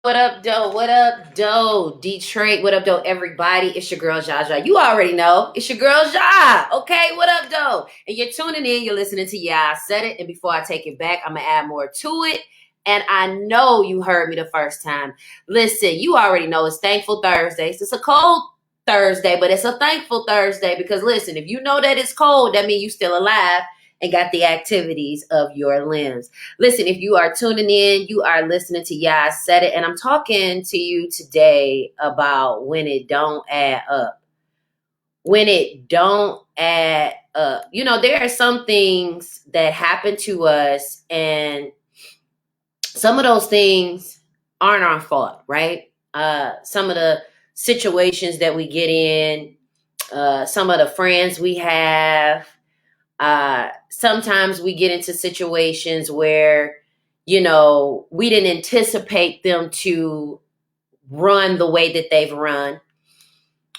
What up, doe? What up, doe? Detroit, what up, doe? Everybody, it's your girl, Zsa Zsa. You already know, it's your girl, Zsa. Okay, what up, doe? And you're tuning in, you're listening to Yeah, I Said It. And before I take it back, I'm going to add more to it. And I know you heard me the first time. Listen, you already know it's Thankful Thursdays. It's a cold Thursday, but it's a thankful Thursday because listen, if you know that it's cold, that means you still alive and got the activities of your limbs. Listen, if you are tuning in, you are listening to Yeah, I Said It, and I'm talking to you today about when it don't add up. When it don't add up. You know, there are some things that happen to us, and some of those things aren't our fault, right? Some of the situations that we get in, some of the friends we have, sometimes we get into situations where, we didn't anticipate them to run the way that they've run.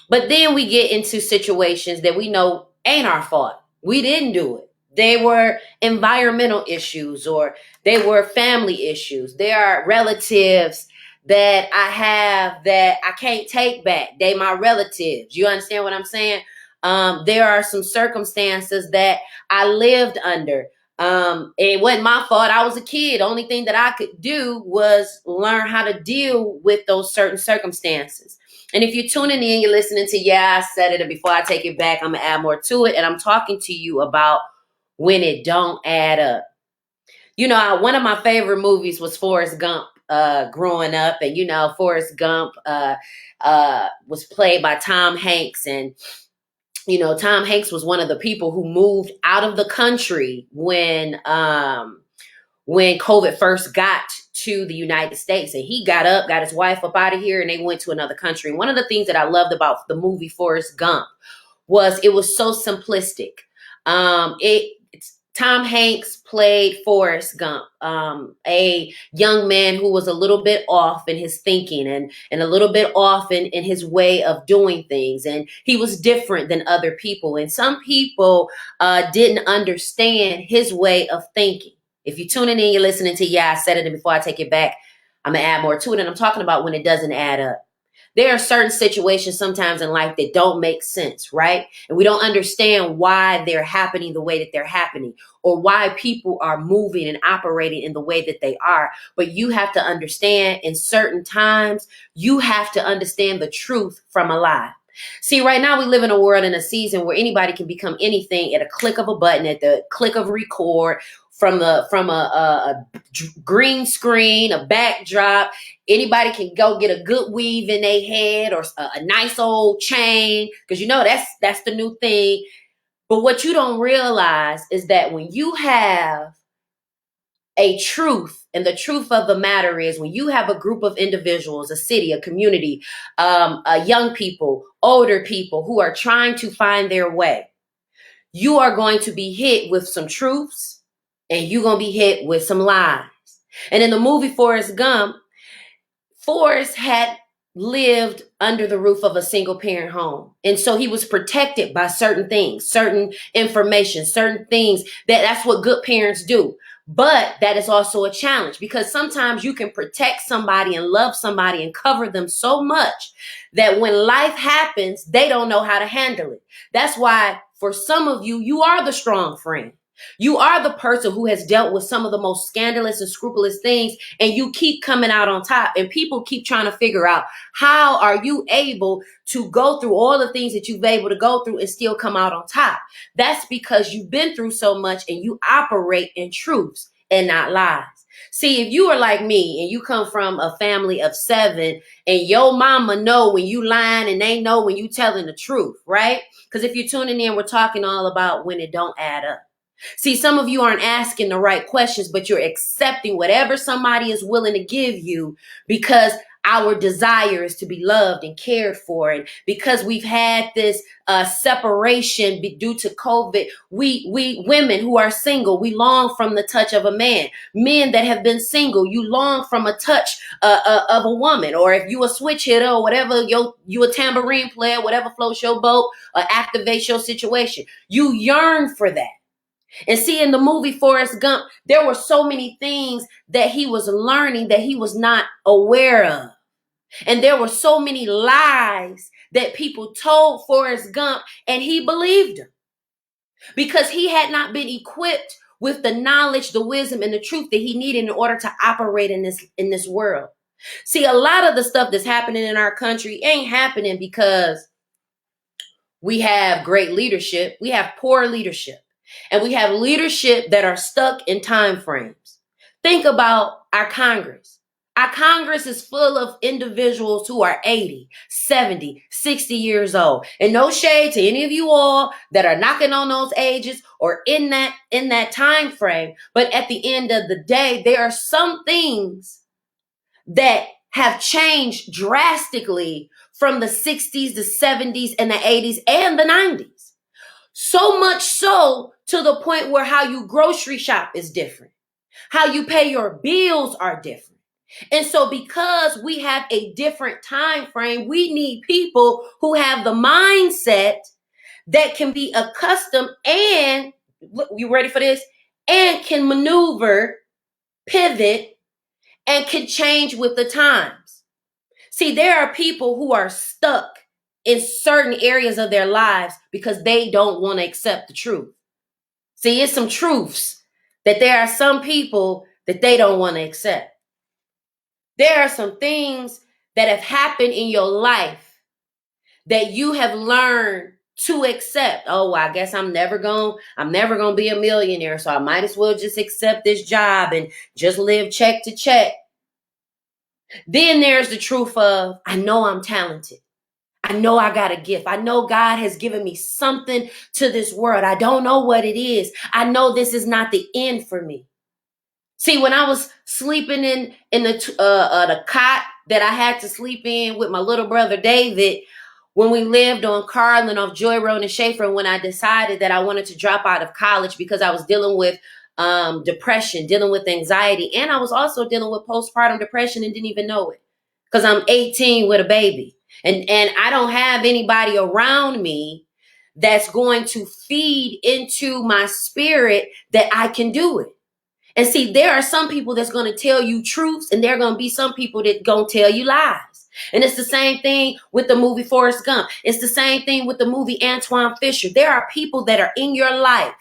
But then we get into situations that we know ain't our fault. We didn't do it. They were environmental issues or they were family issues. There are relatives that I have that I can't take back. They my relatives. You understand what I'm saying? There are some circumstances that I lived under. It wasn't my fault. I was a kid. Only thing that I could do was learn how to deal with those certain circumstances. And if you're tuning in, you're listening to Yeah, I Said It. And before I take it back, I'm going to add more to it. And I'm talking to you about when it don't add up. One of my favorite movies was Forrest Gump growing up. And, Forrest Gump was played by Tom Hanks. And, Tom Hanks was one of the people who moved out of the country when COVID first got to the United States, and he got his wife up out of here, and they went to another country. One of the things that I loved about the movie Forrest Gump was it was so simplistic. Tom Hanks played Forrest Gump, a young man who was a little bit off in his thinking and a little bit off in his way of doing things. And he was different than other people. And some people didn't understand his way of thinking. If you're tuning in, you're listening to Yeah, I Said It. And before I take it back, I'm going to add more to it. And I'm talking about when it doesn't add up. There are certain situations sometimes in life that don't make sense, right? And we don't understand why they're happening the way that they're happening or why people are moving and operating in the way that they are. But you have to understand in certain times, you have to understand the truth from a lie. See, right now we live in a world in a season where anybody can become anything at a click of a button, at the click of record, from a green screen, a backdrop. Anybody can go get a good weave in their head or a nice old chain, because that's the new thing. But what you don't realize is that when you have a truth, and the truth of the matter is when you have a group of individuals, a city, a community, young people, older people who are trying to find their way, you are going to be hit with some truths and you're going to be hit with some lies. And in the movie Forrest Gump, Forrest had lived under the roof of a single parent home. And so he was protected by certain things, certain information, certain things that's what good parents do. But that is also a challenge because sometimes you can protect somebody and love somebody and cover them so much that when life happens, they don't know how to handle it. That's why for some of you, you are the strong friend. You are the person who has dealt with some of the most scandalous and scrupulous things, and you keep coming out on top. And people keep trying to figure out, how are you able to go through all the things that you've been able to go through and still come out on top? That's because you've been through so much and you operate in truths and not lies. See, if you are like me and you come from a family of 7 and your mama know when you lying and they know when you telling the truth, right? Because if you're tuning in, we're talking all about when it don't add up. See, some of you aren't asking the right questions, but you're accepting whatever somebody is willing to give you because our desire is to be loved and cared for. And because we've had this separation due to COVID, we women who are single, we long from the touch of a man. Men that have been single, you long from a touch of a woman. Or if you a switch hitter or whatever, you a tambourine player, whatever floats your boat or activates your situation, you yearn for that. And see, in the movie Forrest Gump, there were so many things that he was learning that he was not aware of. And there were so many lies that people told Forrest Gump, and he believed them because he had not been equipped with the knowledge, the wisdom, and the truth that he needed in order to operate in this world. See, a lot of the stuff that's happening in our country ain't happening because we have great leadership. We have poor leadership. And we have leadership that are stuck in time frames. Think about our Congress. Our Congress is full of individuals who are 80, 70, 60 years old. And no shade to any of you all that are knocking on those ages or in that time frame. But at the end of the day, there are some things that have changed drastically from the 60s, the 70s, and the 80s, and the 90s. So much so to the point where how you grocery shop is different. How you pay your bills are different. And so because we have a different time frame, we need people who have the mindset that can be accustomed and, you ready for this? And can maneuver, pivot, and can change with the times. See, there are people who are stuck in certain areas of their lives because they don't want to accept the truth. See, it's some truths that there are some people that they don't want to accept. There are some things that have happened in your life that you have learned to accept. Oh, I guess I'm never going to be a millionaire, so I might as well just accept this job and just live check to check. Then there's the truth of, I know I'm talented. I know I got a gift. I know God has given me something to this world. I don't know what it is. I know this is not the end for me. See, when I was sleeping in the cot that I had to sleep in with my little brother David, when we lived on Carlin off Joy Road and Schaefer, when I decided that I wanted to drop out of college because I was dealing with depression, dealing with anxiety, and I was also dealing with postpartum depression and didn't even know it because I'm 18 with a baby. And I don't have anybody around me that's going to feed into my spirit that I can do it. And see, there are some people that's going to tell you truths, and there are going to be some people that going to tell you lies. And it's the same thing with the movie Forrest Gump. It's the same thing with the movie Antoine Fisher. There are people that are in your life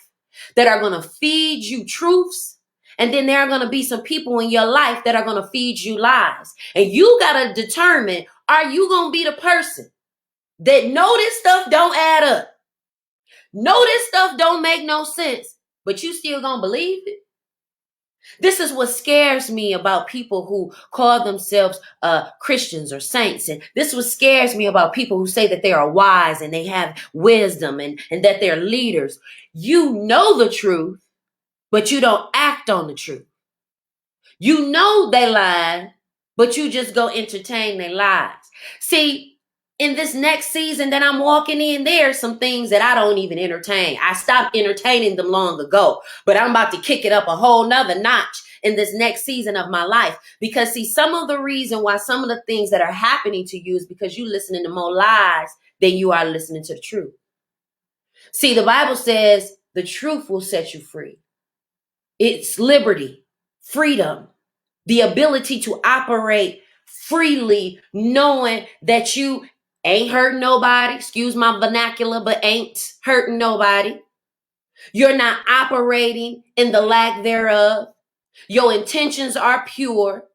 that are going to feed you truths. And then there are going to be some people in your life that are going to feed you lies. And you got to determine, are you going to be the person that know this stuff don't add up? Know this stuff don't make no sense, but you still going to believe it? This is what scares me about people who call themselves Christians or saints. And this is what scares me about people who say that they are wise and they have wisdom and that they're leaders. You know the truth, but you don't act on the truth. You know they lie, but you just go entertain their lies. See, in this next season that I'm walking in, there are some things that I don't even entertain. I stopped entertaining them long ago, but I'm about to kick it up a whole nother notch in this next season of my life. Because see, some of the reason why some of the things that are happening to you is because you're listening to more lies than you are listening to the truth. See, the Bible says the truth will set you free. It's liberty, freedom, the ability to operate freely, knowing that you ain't hurting nobody. Excuse my vernacular, but ain't hurting nobody. You're not operating in the lack thereof. Your intentions are pure.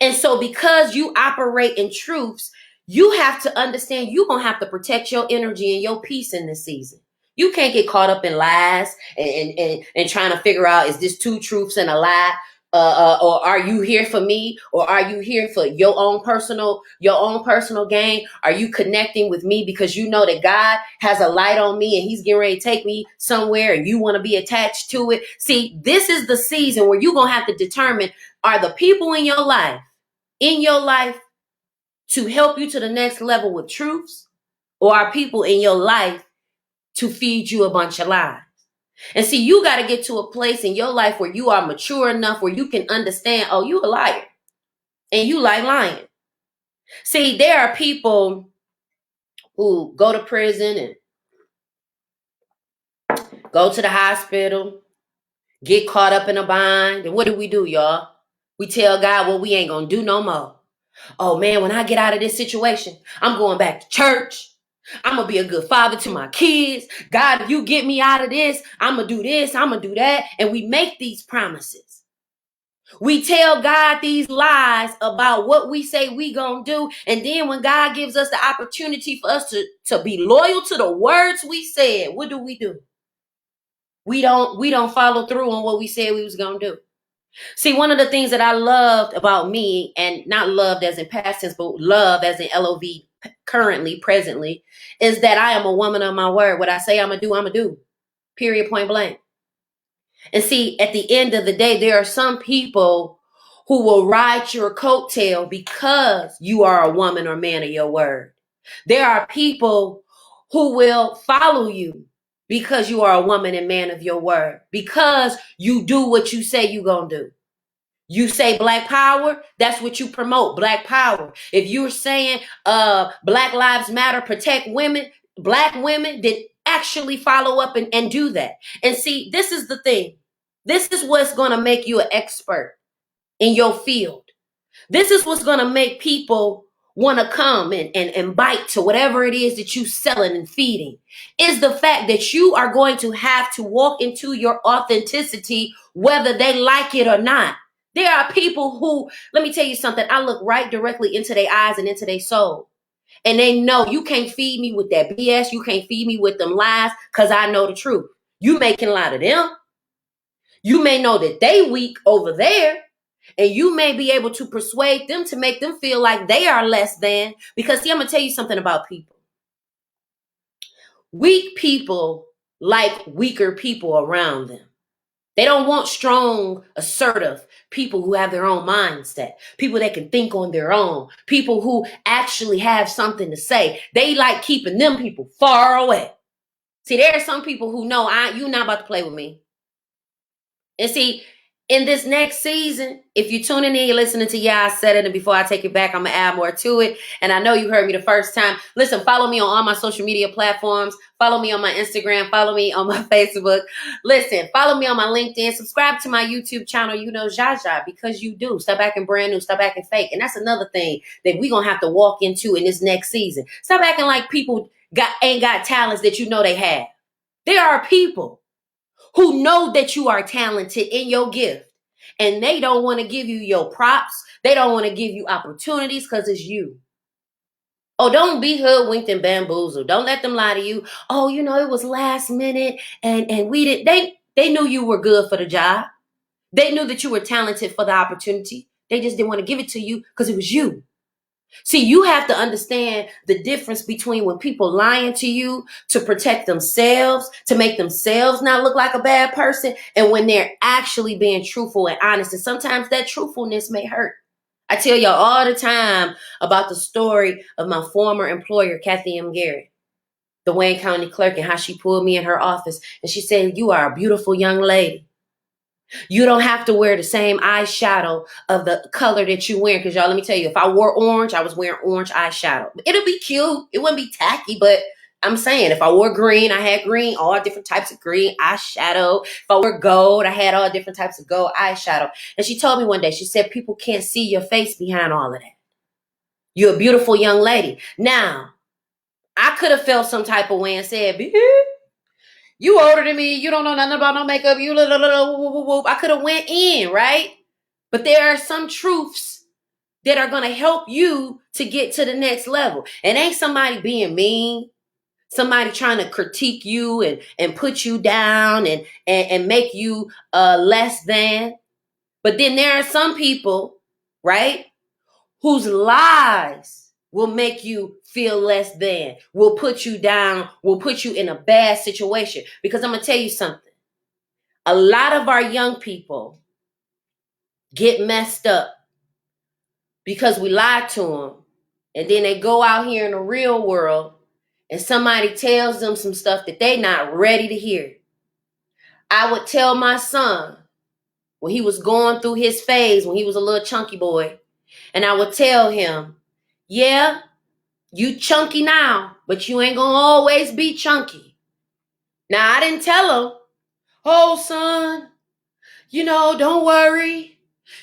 And so because you operate in truths, you have to understand you're going to have to protect your energy and your peace in this season. You can't get caught up in lies and trying to figure out, is this two truths and a lie? Or are you here for me? Or are you here for your own personal gain? Are you connecting with me because you know that God has a light on me and he's getting ready to take me somewhere and you want to be attached to it? See, this is the season where you're going to have to determine, are the people in your life to help you to the next level with truths? Or are people in your life to feed you a bunch of lies? And see, you got to get to a place in your life where you are mature enough where you can understand, oh, you a liar and you like lying. See, there are people who go to prison and go to the hospital get caught up in a bind. And what do, y'all? We tell God what we ain't going to do no more. Oh, man, when I get out of this situation, I'm going back to church. I'm going to be a good father to my kids. God, if you get me out of this, I'm going to do this, I'm going to do that. And we make these promises. We tell God these lies about what we say we gonna do. And then when God gives us the opportunity for us to be loyal to the words we said, what do? We don't follow through on what we said we was gonna do. See, one of the things that I loved about me, and not loved as in past tense, but love as in LOV currently, presently, is that I am a woman of my word. What I say I'm gonna do, I'm gonna do. Period, point blank. And see, at the end of the day, there are some people who will ride your coattail because you are a woman or man of your word. There are people who will follow you because you are a woman and man of your word, because you do what you say you're going to do. You say Black power, that's what you promote, Black power. If you're saying Black Lives Matter, protect women, Black women, then actually follow up and do that. And see, this is the thing. This is what's going to make you an expert in your field. This is what's going to make people want to come and bite to whatever it is that you selling and feeding, is the fact that you are going to have to walk into your authenticity, whether they like it or not. There are people who, let me tell you something, I look right directly into their eyes and into their soul. And they know you can't feed me with that BS. You can't feed me with them lies, because I know the truth. You making a lot of them. You may know that they weak over there, and you may be able to persuade them to make them feel like they are less than. Because see, I'm going to tell you something about people. Weak people like weaker people around them. They don't want strong, assertive people who have their own mindset, people that can think on their own, people who actually have something to say. They like keeping them people far away. See, there are some people who know you're not about to play with me. And see, in this next season, if you're tuning in, you're listening to I Said It, and before I take it back, I'm going to add more to it. And I know you heard me the first time. Listen, follow me on all my social media platforms. Follow me on my Instagram. Follow me on my Facebook. Listen, follow me on my LinkedIn. Subscribe to my YouTube channel, Zsa Zsa, because you do. Stop acting brand new. Stop acting fake. And that's another thing that we're going to have to walk into in this next season. Stop acting like people ain't got talents that you know they have. There are people who know that you are talented in your gift, and they don't want to give you your props. They don't want to give you opportunities because it's you. Oh, don't be hoodwinked and bamboozled. Don't let them lie to you. Oh, it was last minute and we didn't. They knew you were good for the job. They knew that you were talented for the opportunity. They just didn't want to give it to you because it was you. See, you have to understand the difference between when people lying to you to protect themselves, to make themselves not look like a bad person, and when they're actually being truthful and honest. And sometimes that truthfulness may hurt. I tell y'all all the time about the story of my former employer, Kathy M. Garrett, the Wayne County clerk, and how she pulled me in her office. And she said, "You are a beautiful young lady. You don't have to wear the same eyeshadow of the color that you wear." Because y'all, let me tell you, if I wore orange, I was wearing orange eyeshadow. It'll be cute. It wouldn't be tacky, but I'm saying if I wore green, I had green, all different types of green eyeshadow. If I wore gold, I had all different types of gold eyeshadow. And she told me one day, she said, people can't see your face behind all of that. You're a beautiful young lady. Now, I could have felt some type of way and said, you older than me. You don't know nothing about no makeup. I could have went in, right? But there are some truths that are going to help you to get to the next level. And ain't somebody being mean, somebody trying to critique you and put you down and make you less than. But then there are some people, right, whose lies will make you feel less than, will put you down, will put you in a bad situation. Because I'm going to tell you something. A lot of our young people get messed up because we lie to them. And then they go out here in the real world and somebody tells them some stuff that they're not ready to hear. I would tell my son when he was going through his phase, when he was a little chunky boy, and I would tell him, yeah, you chunky now, but you ain't gonna always be chunky. Now, I didn't tell him, oh, son, don't worry.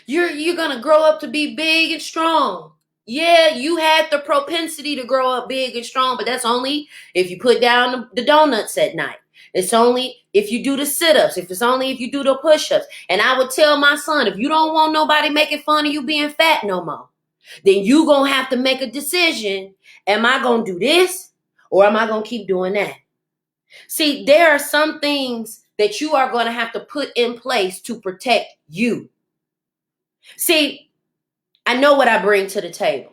You're going to grow up to be big and strong. Yeah, you had the propensity to grow up big and strong, but that's only if you put down the donuts at night. It's only if you do the sit-ups. It's only if you do the push-ups. And I would tell my son, if you don't want nobody making fun of you being fat no more, then you going to have to make a decision. Am I going to do this or am I going to keep doing that? See, there are some things that you are going to have to put in place to protect you. See, I know what I bring to the table.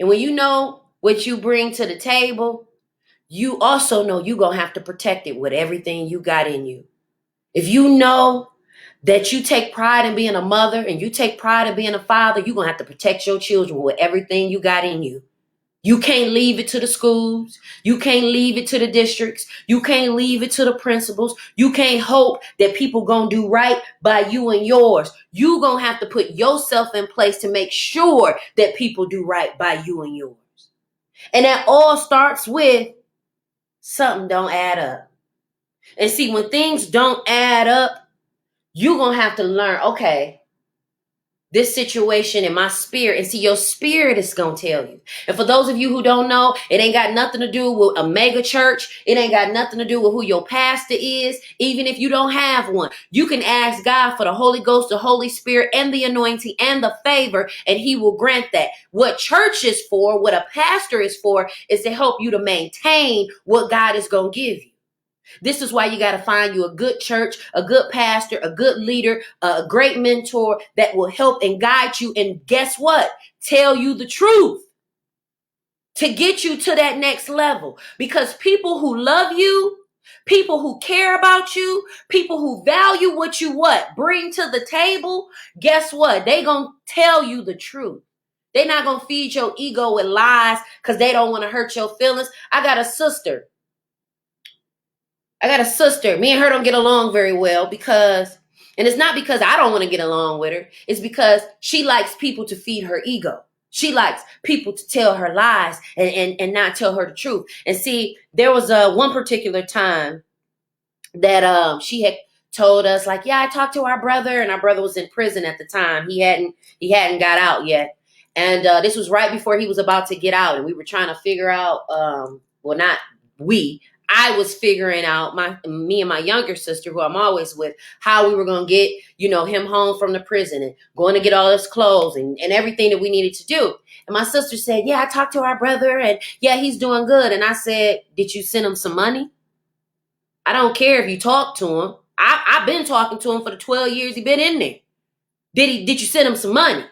And when you know what you bring to the table, you also know you're going to have to protect it with everything you got in you. If you know that you take pride in being a mother and you take pride in being a father, you're going to have to protect your children with everything you got in you. You can't leave it to the schools. You can't leave it to the districts. You can't leave it to the principals. You can't hope that people going to do right by you and yours. You going to have to put yourself in place to make sure that people do right by you and yours. And that all starts with something don't add up. And see, when things don't add up, you're going to have to learn, okay, this situation in my spirit, and see, your spirit is going to tell you. And for those of you who don't know, it ain't got nothing to do with a mega church. It ain't got nothing to do with who your pastor is. Even if you don't have one, you can ask God for the Holy Ghost, the Holy Spirit, and the anointing and the favor, and he will grant that. What church is for, what a pastor is for, is to help you to maintain what God is going to give you. This is why you got to find you a good church, a good pastor, a good leader, a great mentor that will help and guide you. And guess what? Tell you the truth to get you to that next level. Because people who love you, people who care about you, people who value what you bring to the table, guess what? They going to tell you the truth. They're not going to feed your ego with lies because they don't want to hurt your feelings. I got a sister. Me and her don't get along very well and it's not because I don't want to get along with her. It's because she likes people to feed her ego. She likes people to tell her lies and not tell her the truth. And see, there was one particular time that she had told us, like, yeah, I talked to our brother, and our brother was in prison at the time. He hadn't got out yet. And this was right before he was about to get out. And we were trying to figure out, I was figuring out, me and my younger sister, who I'm always with, how we were going to get, him home from the prison and going to get all his clothes and everything that we needed to do. And my sister said, yeah, I talked to our brother and yeah, he's doing good. And I said, did you send him some money? I don't care if you talk to him. I've been talking to him for the 12 years he been in there. Did you send him some money?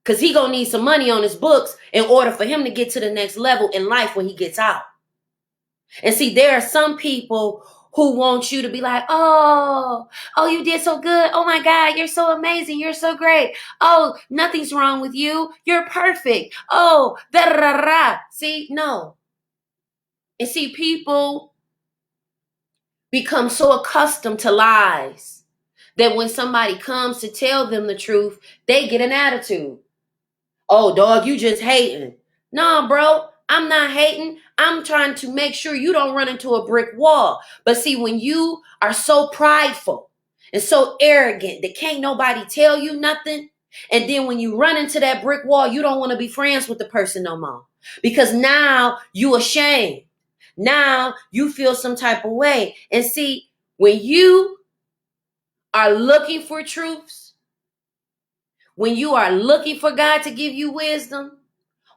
Because he going to need some money on his books in order for him to get to the next level in life when he gets out. And see, there are some people who want you to be like, oh, you did so good. Oh my God, you're so amazing. You're so great. Oh, nothing's wrong with you. You're perfect. Oh, da-da-da-da. See, no. And see, people become so accustomed to lies that when somebody comes to tell them the truth, they get an attitude. Oh, dog, you just hating. Nah, bro. I'm not hating. I'm trying to make sure you don't run into a brick wall. But see, when you are so prideful and so arrogant that can't nobody tell you nothing, and then when you run into that brick wall, you don't want to be friends with the person no more. Because now you ashamed. Now you feel some type of way. And see, when you are looking for truths, when you are looking for God to give you wisdom,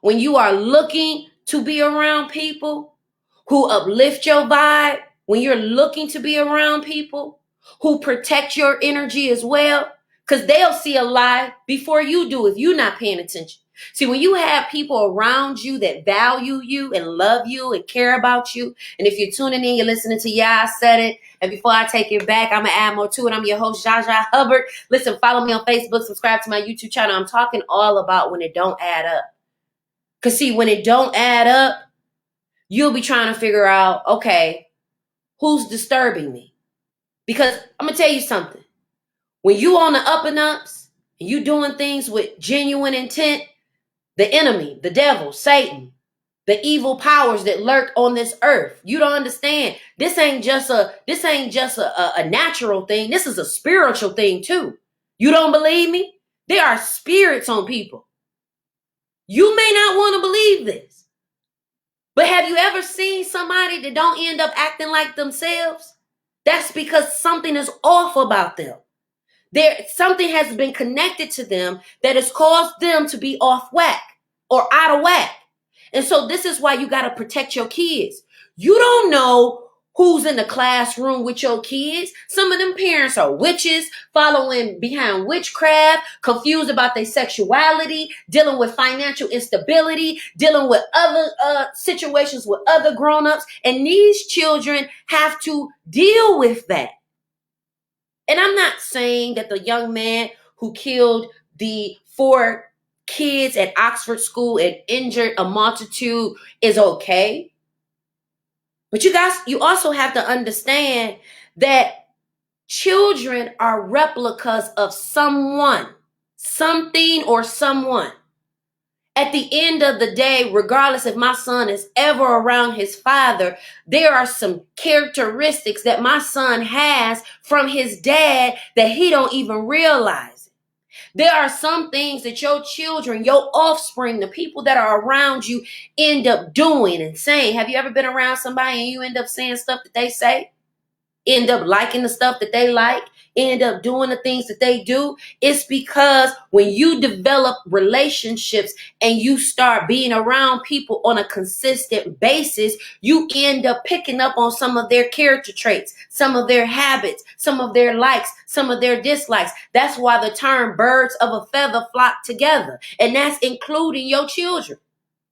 when you are looking to be around people who uplift your vibe, when you're looking to be around people who protect your energy as well, because they'll see a lie before you do if you're not paying attention. See, when you have people around you that value you and love you and care about you, and if you're tuning in, you're listening to Yeah, I Said It. And before I take it back, I'm going to add more to it. I'm your host, Zsa Zsa Hubbard. Listen, follow me on Facebook, subscribe to my YouTube channel. I'm talking all about when it don't add up. Because see, when it don't add up, you'll be trying to figure out, okay, who's disturbing me? Because I'm going to tell you something. When you on the up and ups and you doing things with genuine intent, the enemy, the devil, Satan, the evil powers that lurk on this earth. You don't understand. This ain't just a natural thing. This is a spiritual thing too. You don't believe me? There are spirits on people. You may not want to believe this, but have you ever seen somebody that don't end up acting like themselves? That's because something is off about them. Something has been connected to them that has caused them to be off whack or out of whack. And so this is why you got to protect your kids. You don't know who's in the classroom with your kids. Some of them parents are witches, following behind witchcraft, confused about their sexuality, dealing with financial instability, dealing with other situations with other grown-ups. And these children have to deal with that. And I'm not saying that the young man who killed the 4 kids at Oxford School and injured a multitude is okay. But you also have to understand that children are replicas of someone, something, or someone. At the end of the day, regardless if my son is ever around his father, there are some characteristics that my son has from his dad that he don't even realize. There are some things that your children, your offspring, the people that are around you end up doing and saying. Have you ever been around somebody and you end up saying stuff that they say? End up liking the stuff that they like? End up doing the things that they do? It's because when you develop relationships and you start being around people on a consistent basis, you end up picking up on some of their character traits, some of their habits, some of their likes, some of their dislikes. That's why the term birds of a feather flock together. And that's including your children.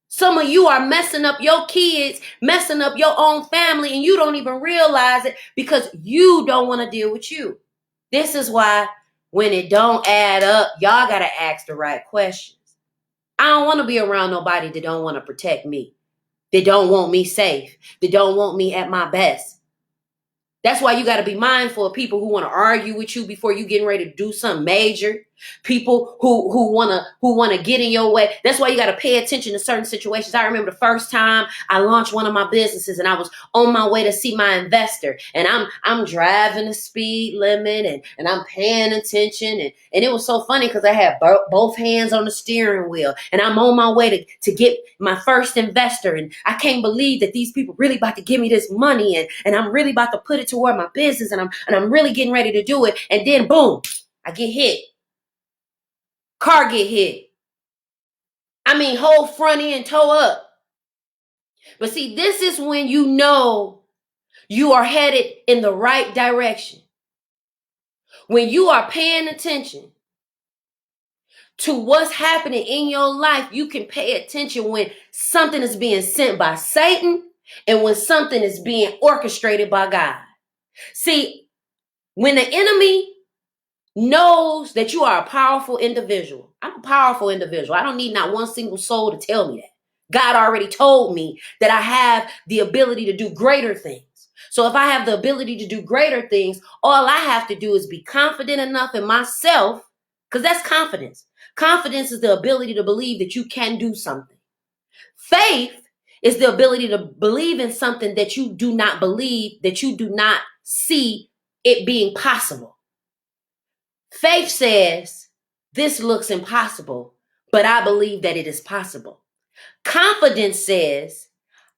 Some of you are messing up your kids, messing up your own family, and you don't even realize it because you don't want to deal with you. This is why when it don't add up, y'all got to ask the right questions. I don't want to be around nobody that don't want to protect me, that don't want me safe, that don't want me at my best. That's why you got to be mindful of people who want to argue with you before you getting ready to do something major. People who want to get in your way. That's why you got to pay attention to certain situations. I remember the first time I launched one of my businesses and I was on my way to see my investor, and I'm driving the speed limit and I'm paying attention, and it was so funny because I had both hands on the steering wheel and I'm on my way to get my first investor, and I can't believe that these people really about to give me this money, and I'm really about to put it toward my business, and I'm really getting ready to do it, and then boom, I get hit. Car get hit. I mean, whole front end toe up. But see, this is when you know you are headed in the right direction. When you are paying attention to what's happening in your life, you can pay attention when something is being sent by Satan and when something is being orchestrated by God. See, when the enemy knows that you are a powerful individual. I'm a powerful individual. I don't need not one single soul to tell me that. God already told me that I have the ability to do greater things. So if I have the ability to do greater things, all I have to do is be confident enough in myself, because that's confidence. Confidence is the ability to believe that you can do something. Faith is the ability to believe in something that you do not believe, that you do not see it being possible. Faith says, this looks impossible, but I believe that it is possible. Confidence says,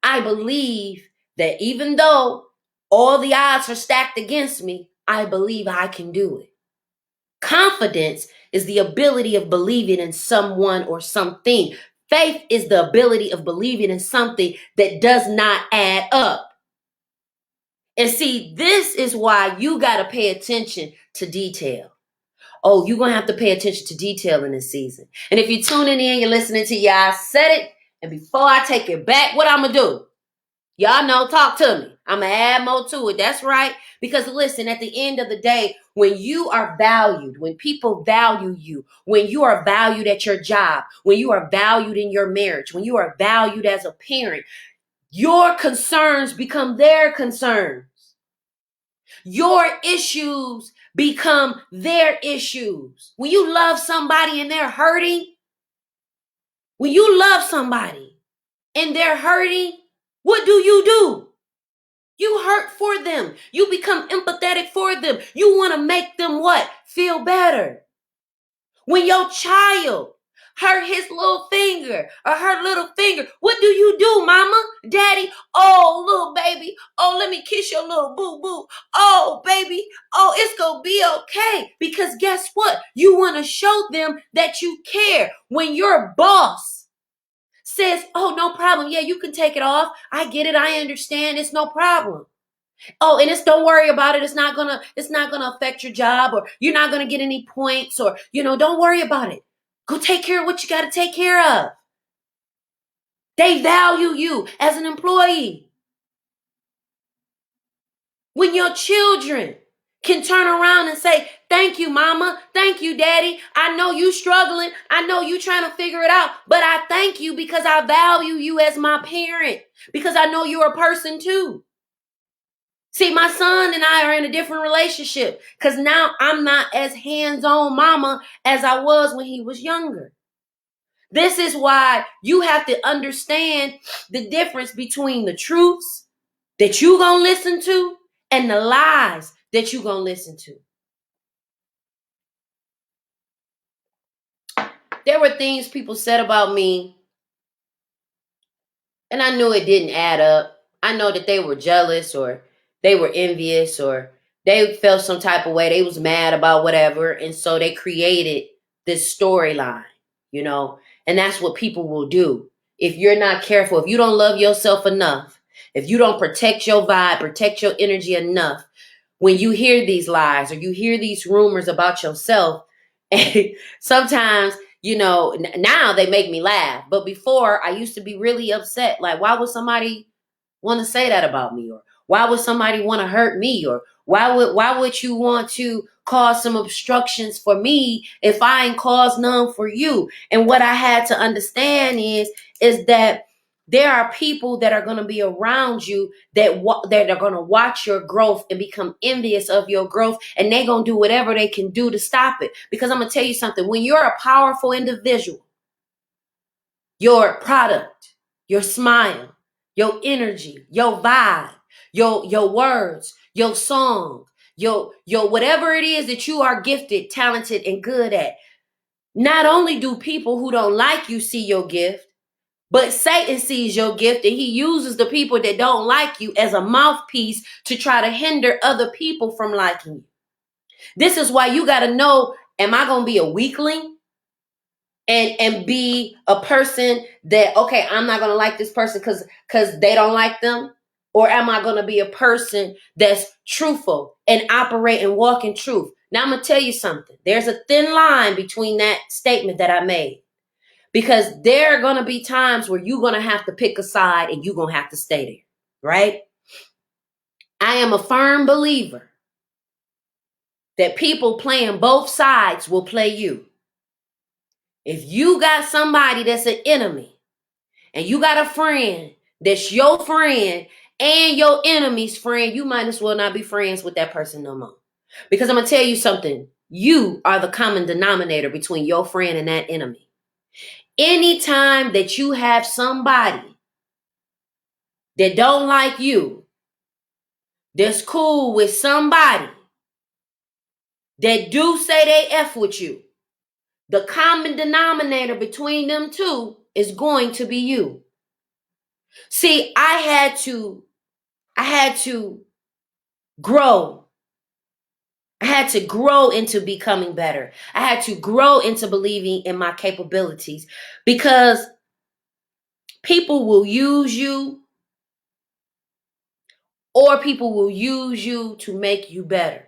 I believe that even though all the odds are stacked against me, I believe I can do it. Confidence is the ability of believing in someone or something. Faith is the ability of believing in something that does not add up. And see, this is why you got to pay attention to detail. Oh, you're going to have to pay attention to detail in this season. And if you're tuning in, you're listening to y'all said it. And before I take it back, what I'm going to do? Y'all know, talk to me. I'm going to add more to it. That's right. Because listen, at the end of the day, when you are valued, when people value you, when you are valued at your job, when you are valued in your marriage, when you are valued as a parent, your concerns become their concerns. Your issues become their issues. When you love somebody and they're hurting, when you love somebody and they're hurting, what do? You hurt for them. You become empathetic for them. You want to make them what? Feel better. When your child hurt his little finger or her little finger, what do, mama, daddy? Oh, little baby. Oh, let me kiss your little boo-boo. Oh, baby. Oh, it's going to be okay. Because guess what? You want to show them that you care. When your boss says, oh, no problem. Yeah, you can take it off. I get it. I understand. It's no problem. Oh, and don't worry about it. It's not gonna affect your job, or you're not gonna get any points, or don't worry about it. Go take care of what you gotta take care of. They value you as an employee. When your children can turn around and say, thank you, mama. Thank you, daddy. I know you struggling. I know you trying to figure it out, but I thank you because I value you as my parent, because I know you're a person too. See, my son and I are in a different relationship because now I'm not as hands-on mama as I was when he was younger. This is why you have to understand the difference between the truths that you're going to listen to and the lies that you're going to listen to. There were things people said about me, and I knew it didn't add up. I know that they were jealous, or they were envious, or they felt some type of way. They was mad about whatever. And so they created this storyline, and that's what people will do. If you're not careful, if you don't love yourself enough, if you don't protect your vibe, protect your energy enough, when you hear these lies or you hear these rumors about yourself, sometimes, now they make me laugh. But before, I used to be really upset. Like, why would somebody want to say that about me? Or why would somebody want to hurt me? Or why would you want to cause some obstructions for me if I ain't caused none for you? And what I had to understand is that there are people that are going to be around you that are going to watch your growth and become envious of your growth, and they're going to do whatever they can do to stop it. Because I'm going to tell you something. When you're a powerful individual, your product, your smile, your energy, your vibe, your words, your song, your whatever it is that you are gifted, talented, and good at. Not only do people who don't like you see your gift, but Satan sees your gift, and he uses the people that don't like you as a mouthpiece to try to hinder other people from liking you. This is why you got to know, am I going to be a weakling? And be a person that, okay, I'm not going to like this person because they don't like them? Or am I going to be a person that's truthful and operate and walk in truth? Now, I'm going to tell you something. There's a thin line between that statement that I made, because there are going to be times where you're going to have to pick a side and you're going to have to stay there, right? I am a firm believer that people playing both sides will play you. If you got somebody that's an enemy and you got a friend that's your friend and your enemy's friend, you might as well not be friends with that person no more. Because I'm going to tell you something. You are the common denominator between your friend and that enemy. Anytime that you have somebody that don't like you, that's cool with somebody that do say they F with you, the common denominator between them two is going to be you. See, I had to grow. I had to grow into becoming better. I had to grow into believing in my capabilities, because people will use you, or people will use you to make you better.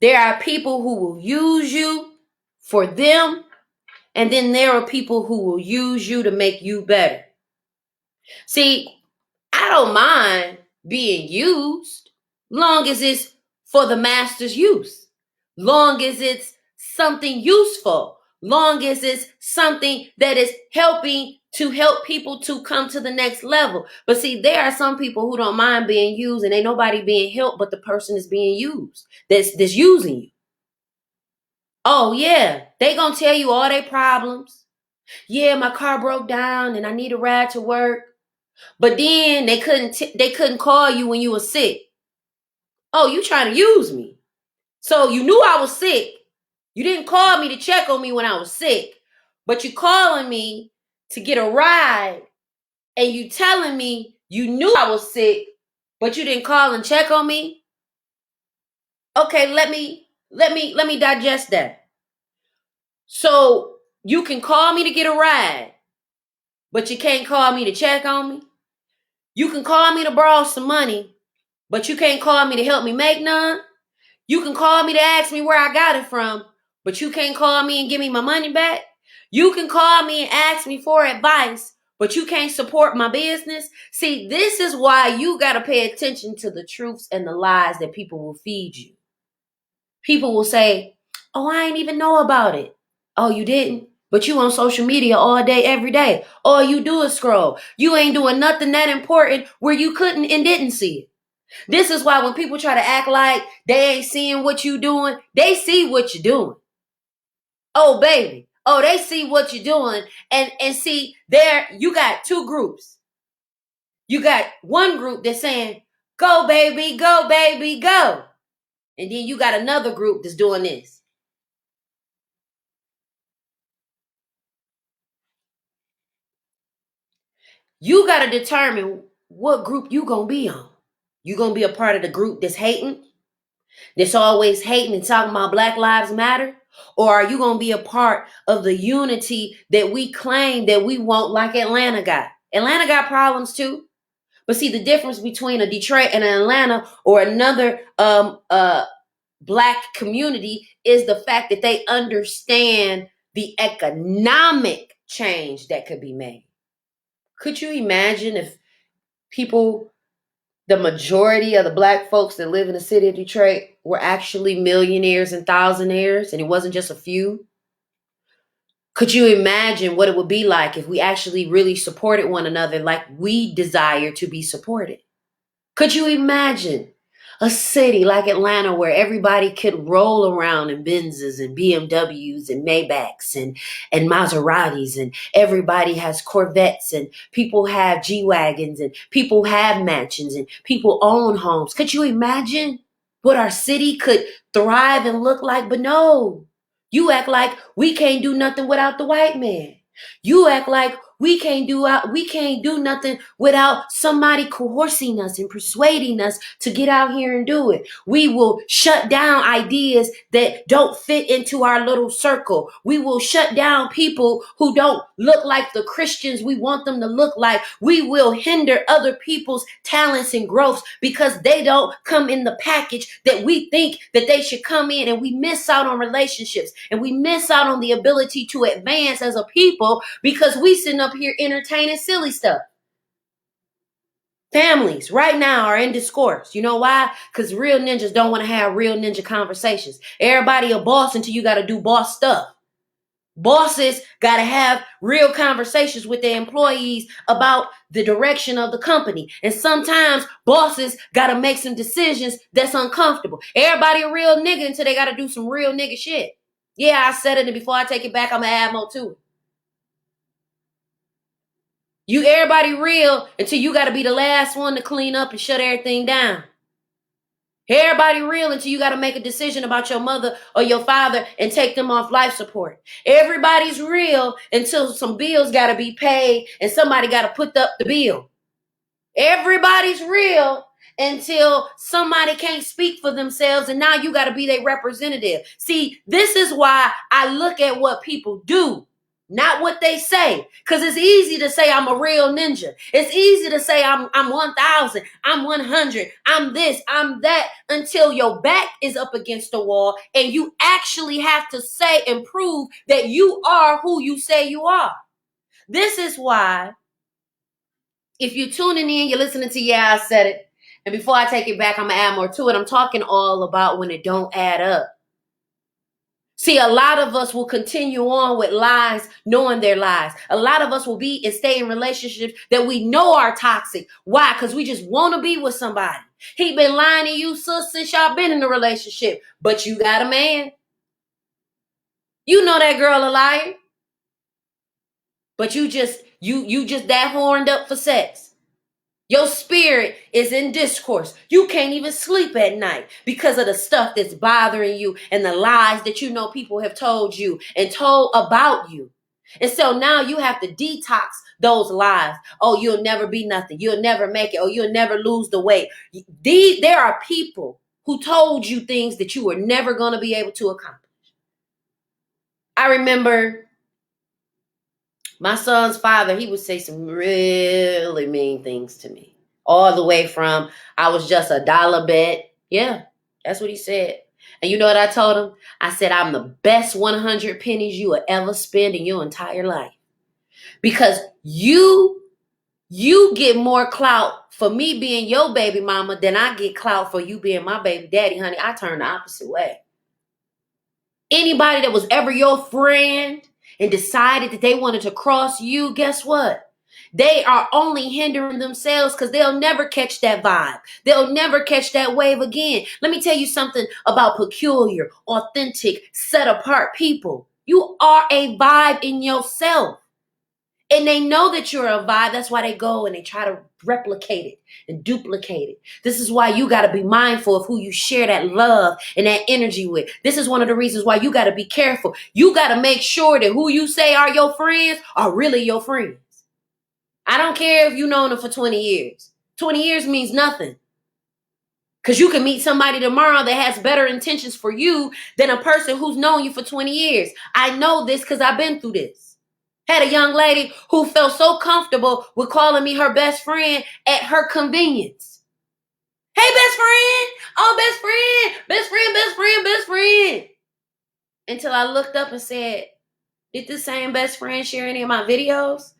There are people who will use you for them, and then there are people who will use you to make you better. See, I don't mind being used, long as it's for the master's use, long as it's something useful, long as it's something that is helping to help people to come to the next level. But see, there are some people who don't mind being used, and ain't nobody being helped but the person is being used, that's using you. Oh yeah, they gonna tell you all their problems. Yeah, my car broke down and I need a ride to work. But then they couldn't call you when you were sick. Oh, you trying to use me. So you knew I was sick. You didn't call me to check on me when I was sick. But you calling me to get a ride and you telling me you knew I was sick, but you didn't call and check on me? Okay, let me digest that. So you can call me to get a ride, but you can't call me to check on me. You can call me to borrow some money, but you can't call me to help me make none. You can call me to ask me where I got it from, but you can't call me and give me my money back. You can call me and ask me for advice, but you can't support my business. See, this is why you got to pay attention to the truths and the lies that people will feed you. People will say, oh, I ain't even know about it. Oh, you didn't? But you on social media all day, every day. All you do is scroll. You ain't doing nothing that important where you couldn't and didn't see it. This is why when people try to act like they ain't seeing what you doing, they see what you're doing. Oh, baby. Oh, they see what you're doing. And see, there you got two groups. You got one group that's saying, go, baby, go, baby, go. And then you got another group that's doing this. You got to determine what group you going to be on. You going to be a part of the group that's hating? That's always hating and talking about Black Lives Matter? Or are you going to be a part of the unity that we claim that we want, like Atlanta got? Atlanta got problems too. But see, the difference between a Detroit and an Atlanta or another Black community is the fact that they understand the economic change that could be made. Could you imagine if people, the majority of the Black folks that live in the city of Detroit, were actually millionaires and thousandaires, and it wasn't just a few? Could you imagine what it would be like if we actually really supported one another like we desire to be supported? Could you imagine a city like Atlanta where everybody could roll around in Benzes and BMWs and Maybachs and Maseratis, and everybody has Corvettes and people have G-Wagons and people have mansions and people own homes? Could you imagine what our city could thrive and look like? But no, you act like we can't do nothing without the white man. You act like we can't do nothing without somebody coercing us and persuading us to get out here and do it. We will shut down ideas that don't fit into our little circle. We will shut down people who don't look like the Christians we want them to look like. We will hinder other people's talents and growths because they don't come in the package that we think that they should come in, and we miss out on relationships and we miss out on the ability to advance as a people because we sitting up here entertaining silly stuff. Families right now are in discourse. You know why? Because real ninjas don't want to have real ninja conversations. Everybody a boss until you got to do boss stuff. Bosses got to have real conversations with their employees about the direction of the company. And sometimes bosses got to make some decisions that's uncomfortable. Everybody a real nigga until they got to do some real nigga shit. Yeah, I said it, and before I take it back, I'm going to add more to it. You everybody real until you got to be the last one to clean up and shut everything down. Everybody real until you got to make a decision about your mother or your father and take them off life support. Everybody's real until some bills got to be paid and somebody got to put up the bill. Everybody's real until somebody can't speak for themselves and now you got to be their representative. See, this is why I look at what people do, not what they say. Because it's easy to say I'm a real ninja. It's easy to say I'm 1,000, I'm 100, I'm this, I'm that, until your back is up against the wall and you actually have to say and prove that you are who you say you are. This is why, if you're tuning in, you're listening to Yeah, I Said It. And before I take it back, I'm going to add more to it. I'm talking all about when it don't add up. See, a lot of us will continue on with lies, knowing they're lies. A lot of us will be and stay in relationships that we know are toxic. Why? Because we just want to be with somebody. He been lying to you, sis, since y'all been in a relationship. But you got a man. You know that girl a liar. but you just that horned up for sex. Your spirit is in discourse. You can't even sleep at night because of the stuff that's bothering you and the lies that you know people have told you and told about you. And so now you have to detox those lies. Oh, you'll never be nothing. You'll never make it. Oh, you'll never lose the weight. There are people who told you things that you were never going to be able to accomplish. I remember my son's father, he would say some really mean things to me. All the way from, I was just a dollar bet. Yeah, that's what he said. And you know what I told him? I said, I'm the best 100 pennies you will ever spend in your entire life. Because you get more clout for me being your baby mama than I get clout for you being my baby daddy, honey. I turn the opposite way. Anybody that was ever your friend and decided that they wanted to cross you, guess what? They are only hindering themselves because they'll never catch that vibe. They'll never catch that wave again. Let me tell you something about peculiar, authentic, set apart people. You are a vibe in yourself. And they know that you're a vibe. That's why they go and they try to replicate it and duplicate it. This is why you got to be mindful of who you share that love and that energy with. This is one of the reasons why you got to be careful. You got to make sure that who you say are your friends are really your friends. I don't care if you've known them for 20 years. 20 years means nothing. Because you can meet somebody tomorrow that has better intentions for you than a person who's known you for 20 years. I know this because I've been through this. Had a young lady who felt so comfortable with calling me her best friend at her convenience. Hey, best friend. Oh, best friend. Best friend, best friend, best friend. Until I looked up and said, did this same best friend share any of my videos?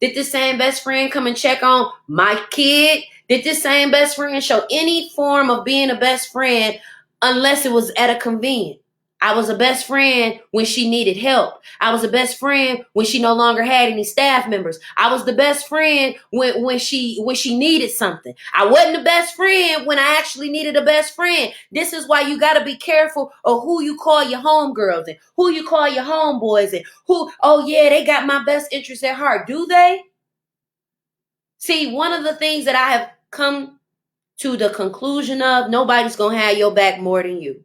Did this same best friend come and check on my kid? Did this same best friend show any form of being a best friend unless it was at a convenience? I was a best friend when she needed help. I was a best friend when she no longer had any staff members. I was the best friend when she needed something. I wasn't the best friend when I actually needed a best friend. This is why you got to be careful of who you call your homegirls and who you call your homeboys and who, oh yeah, they got my best interests at heart. Do they? See, one of the things that I have come to the conclusion of, nobody's going to have your back more than you.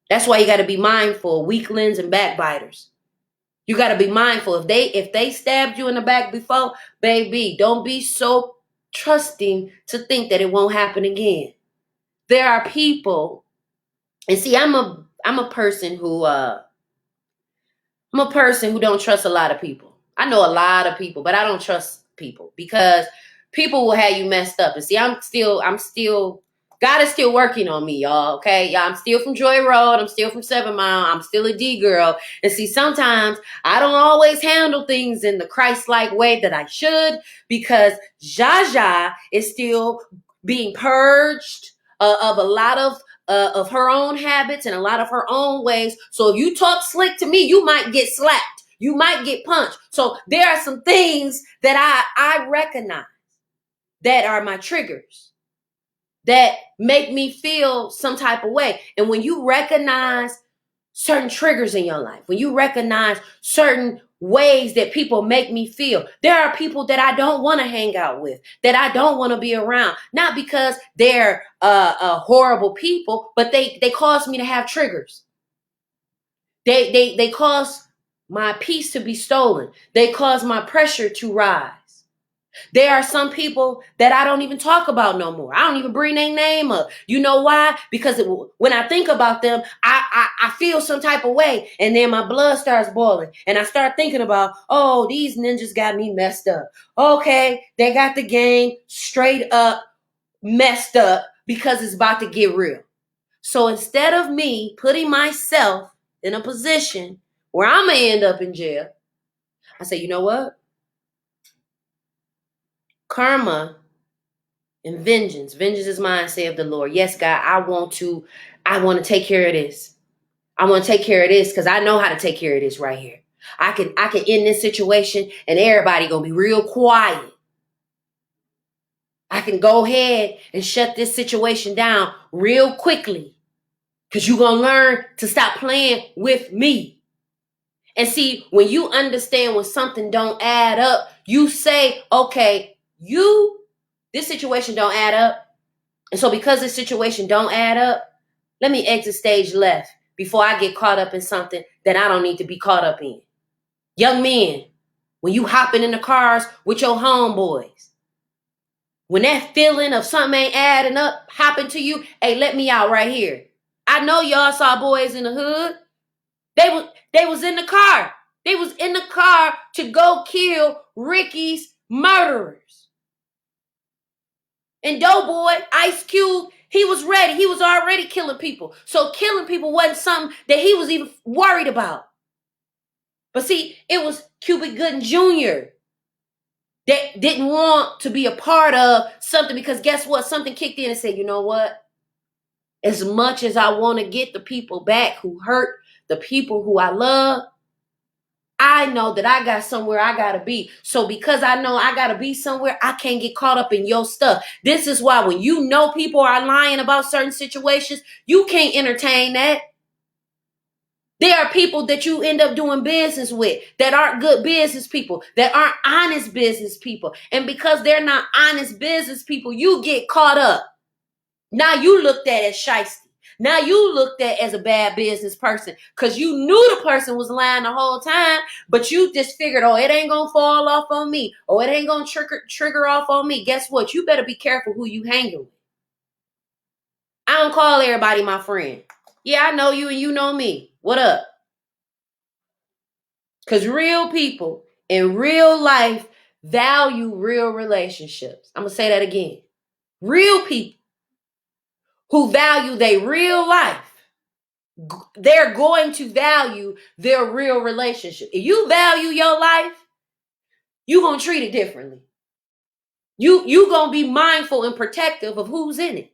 That's why you got to be mindful of weaklings and backbiters. You got to be mindful. If they stabbed you in the back before, baby, don't be so trusting to think that it won't happen again. There are people, and see, I'm a person who don't trust a lot of people. I know a lot of people, but I don't trust people because people will have you messed up. And see, God is still working on me, y'all, okay? Y'all, I'm still from Joy Road. I'm still from 7 Mile. I'm still a D girl. And see, sometimes I don't always handle things in the Christ-like way that I should because Zsa Zsa is still being purged of a lot of her own habits and a lot of her own ways. So if you talk slick to me, you might get slapped. You might get punched. So there are some things that I recognize that are my triggers, that make me feel some type of way. And when you recognize certain triggers in your life, when you recognize certain ways that people make me feel, there are people that I don't want to hang out with, that I don't want to be around, not because they're horrible people, but they cause me to have triggers. They cause my peace to be stolen. They cause my pressure to rise. There are some people that I don't even talk about no more. I don't even bring their name up. You know why? Because when I think about them, I feel some type of way. And then my blood starts boiling. And I start thinking about, oh, these ninjas got me messed up. Okay, they got the game straight up messed up because it's about to get real. So instead of me putting myself in a position where I'm going to end up in jail, I say, you know what? Karma and vengeance. Vengeance is mine, saith the Lord. Yes, God, I want to take care of this. I want to take care of this because I know how to take care of this right here. I can end this situation and everybody gonna be real quiet. I can go ahead and shut this situation down real quickly because you're gonna learn to stop playing with me. And see, when you understand when something don't add up, you say, okay, this situation don't add up. And so because this situation don't add up, let me exit stage left before I get caught up in something that I don't need to be caught up in. Young men, when you hopping in the cars with your homeboys, when that feeling of something ain't adding up happen to you, hey, let me out right here. I know y'all saw boys in the hood. They was in the car. They was in the car to go kill Ricky's murderers. And Doughboy, Ice Cube, he was ready. He was already killing people. So killing people wasn't something that he was even worried about. But see, it was Cuba Gooding Jr. that didn't want to be a part of something because guess what? Something kicked in and said, you know what? As much as I want to get the people back who hurt, the people who I love, I know that I got somewhere I got to be. So because I know I got to be somewhere, I can't get caught up in your stuff. This is why when you know people are lying about certain situations, you can't entertain that. There are people that you end up doing business with that aren't good business people, that aren't honest business people. And because they're not honest business people, you get caught up. Now you looked at as shiesty. Now you looked at as a bad business person because you knew the person was lying the whole time, but you just figured, oh, it ain't going to fall off on me. Oh, it ain't going to trigger off on me. Guess what? You better be careful who you hanging with. I don't call everybody my friend. Yeah, I know you and you know me. What up? Because real people in real life value real relationships. I'm going to say that again. Real people who value their real life, they're going to value their real relationship. If you value your life, you're going to treat it differently. You going to be mindful and protective of who's in it.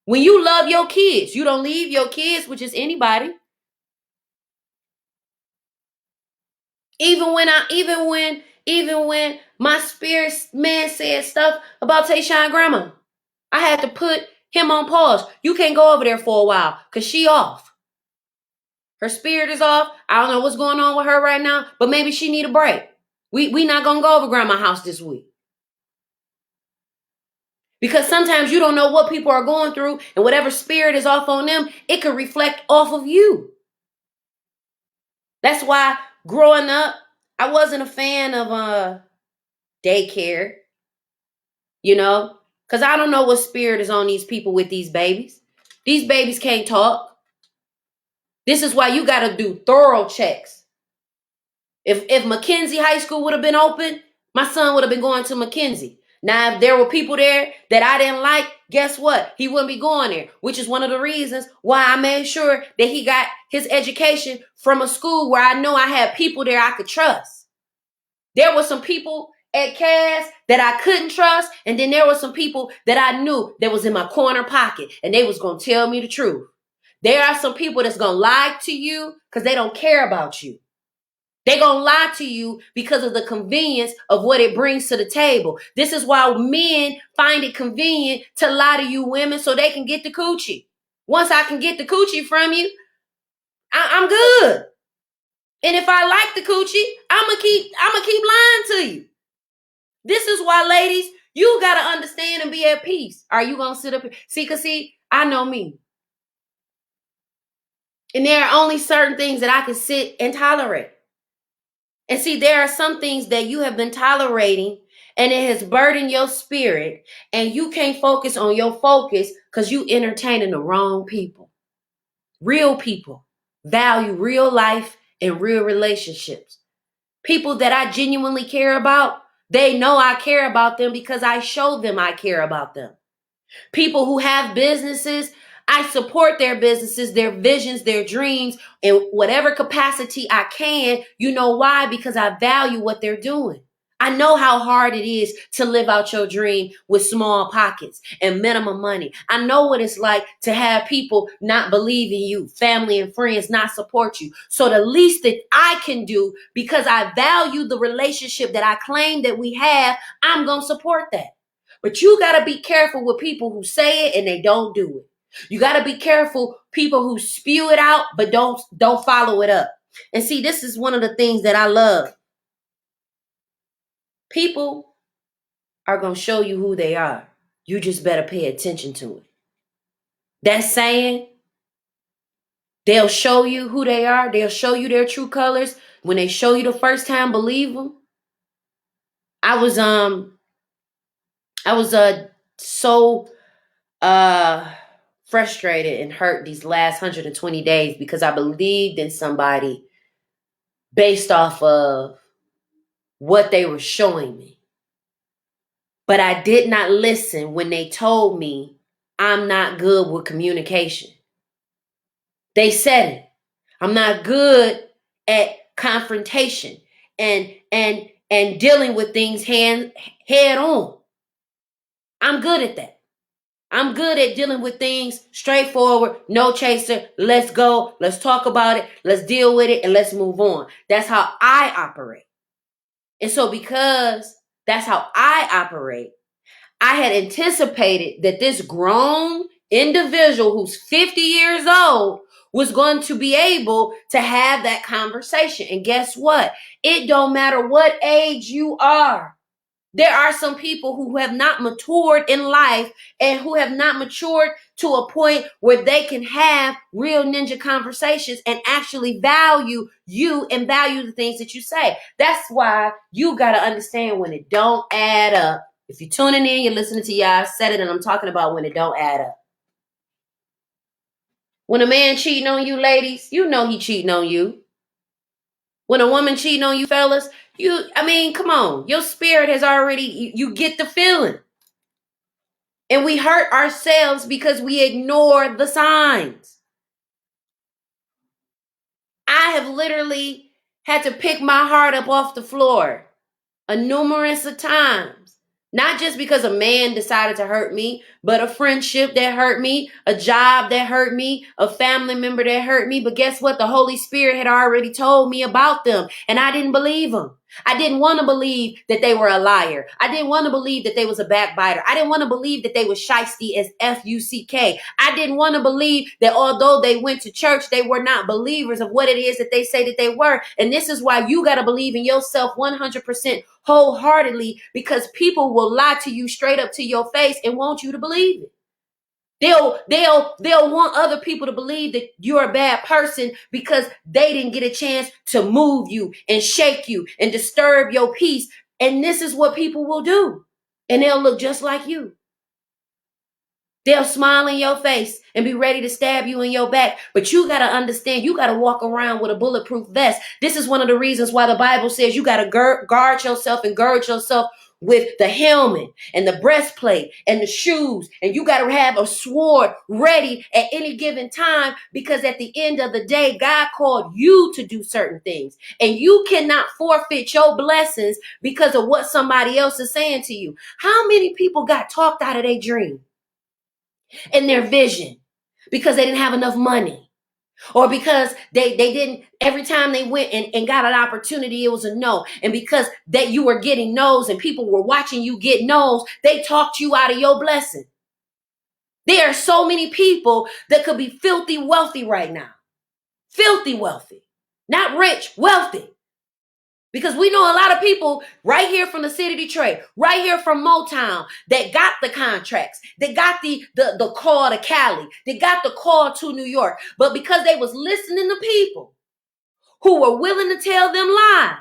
When you love your kids, you don't leave your kids with just anybody. Even when my spirit man said stuff about Tayshawn grandma, I had to put him on pause. You can't go over there for a while because she off. Her spirit is off. I don't know what's going on with her right now, but maybe she need a break. We not going to go over grandma's house this week. Because sometimes you don't know what people are going through, and whatever spirit is off on them, it could reflect off of you. That's why growing up, I wasn't a fan of daycare, because I don't know what spirit is on these people with these babies. These babies can't talk. This is why you got to do thorough checks. If Mackenzie High School would have been open, my son would have been going to Mackenzie. Now, if there were people there that I didn't like, guess what? He wouldn't be going there, which is one of the reasons why I made sure that he got his education from a school where I know I had people there I could trust. There were some people at Cass that I couldn't trust, and then there were some people that I knew that was in my corner pocket, and they was going to tell me the truth. There are some people that's going to lie to you because they don't care about you. They're going to lie to you because of the convenience of what it brings to the table. This is why men find it convenient to lie to you women so they can get the coochie. Once I can get the coochie from you, I'm good. And if I like the coochie, I'm gonna keep lying to you. This is why, ladies, you got to understand and be at peace. Are you going to sit up here? See, I know me. And there are only certain things that I can sit and tolerate. And see, there are some things that you have been tolerating and it has burdened your spirit and you can't focus on your focus because you entertaining the wrong people. Real people value real life and real relationships. People that I genuinely care about, they know I care about them because I show them I care about them. People who have businesses, I support their businesses, their visions, their dreams, in whatever capacity I can. You know why? Because I value what they're doing. I know how hard it is to live out your dream with small pockets and minimum money. I know what it's like to have people not believe in you, family and friends not support you. So the least that I can do, because I value the relationship that I claim that we have, I'm going to support that. But you got to be careful with people who say it and they don't do it. You got to be careful people who spew it out but don't follow it up. And see, this is one of the things that I love. People are going to show you who they are. You just better pay attention to it. That saying, they'll show you who they are. They'll show you their true colors. When they show you the first time, believe them. I was so frustrated and hurt these last 120 days because I believed in somebody based off of what they were showing me. But I did not listen when they told me I'm not good with communication. They said it. I'm not good at confrontation and dealing with things head on. I'm good at that. I'm good at dealing with things straightforward, no chaser. Let's go. Let's talk about it. Let's deal with it and let's move on. That's how I operate. And so because that's how I operate, I had anticipated that this grown individual who's 50 years old was going to be able to have that conversation. And guess what? It don't matter what age you are. There are some people who have not matured in life and who have not matured to a point where they can have real ninja conversations and actually value you and value the things that you say. That's why you got to understand when it don't add up. If you're tuning in, you're listening to y'all, I said it, and I'm talking about when it don't add up. When a man cheating on you, ladies, you know he cheating on you. When a woman cheating on you, fellas, come on. Your spirit has already, you get the feeling. And we hurt ourselves because we ignore the signs. I have literally had to pick my heart up off the floor a numerous of times. Not just because a man decided to hurt me, but a friendship that hurt me, a job that hurt me, a family member that hurt me. But guess what? The Holy Spirit had already told me about them, and I didn't believe them. I didn't want to believe that they were a liar. I didn't want to believe that they was a backbiter. I didn't want to believe that they was shiesty as F-U-C-K. I didn't want to believe that although they went to church, they were not believers of what it is that they say that they were. And this is why you got to believe in yourself 100% wholeheartedly, because people will lie to you straight up to your face and want you to believe it. They'll want other people to believe that you're a bad person because they didn't get a chance to move you and shake you and disturb your peace. And this is what people will do. And they'll look just like you. They'll smile in your face and be ready to stab you in your back. But you got to understand, you got to walk around with a bulletproof vest. This is one of the reasons why the Bible says you got to guard yourself and gird yourself with the helmet and the breastplate and the shoes. And you got to have a sword ready at any given time, because at the end of the day, God called you to do certain things. And you cannot forfeit your blessings because of what somebody else is saying to you. How many people got talked out of their dream and their vision because they didn't have enough money? Or because they didn't, every time they went and got an opportunity, it was a no. And because that you were getting no's and people were watching you get no's, they talked you out of your blessing. There are so many people that could be filthy wealthy right now. Filthy wealthy. Not rich, wealthy. Because we know a lot of people right here from the city of Detroit, right here from Motown, that got the contracts, they got the call to Cali, they got the call to New York. But because they was listening to people who were willing to tell them lies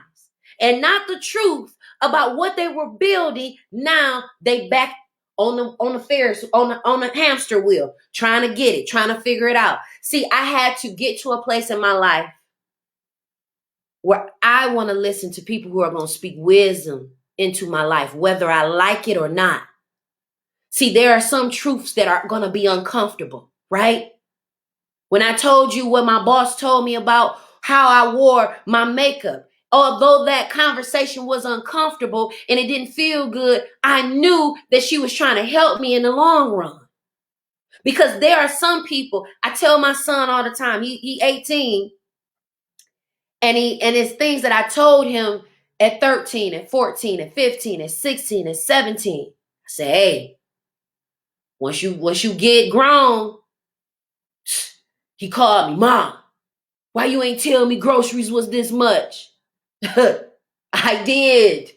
and not the truth about what they were building, now they back on the Ferris, on the hamster wheel, trying to get it, trying to figure it out. See, I had to get to a place in my life where I want to listen to people who are going to speak wisdom into my life, whether I like it or not. See, there are some truths that are going to be uncomfortable, right? When I told you what my boss told me about how I wore my makeup, although that conversation was uncomfortable and it didn't feel good, I knew that she was trying to help me in the long run. Because there are some people, I tell my son all the time, he 18, and it's things that I told him at 13, at 14, at 15, at 16, at 17. I say, hey, once you get grown, he called me mom. Why you ain't tell me groceries was this much? I did.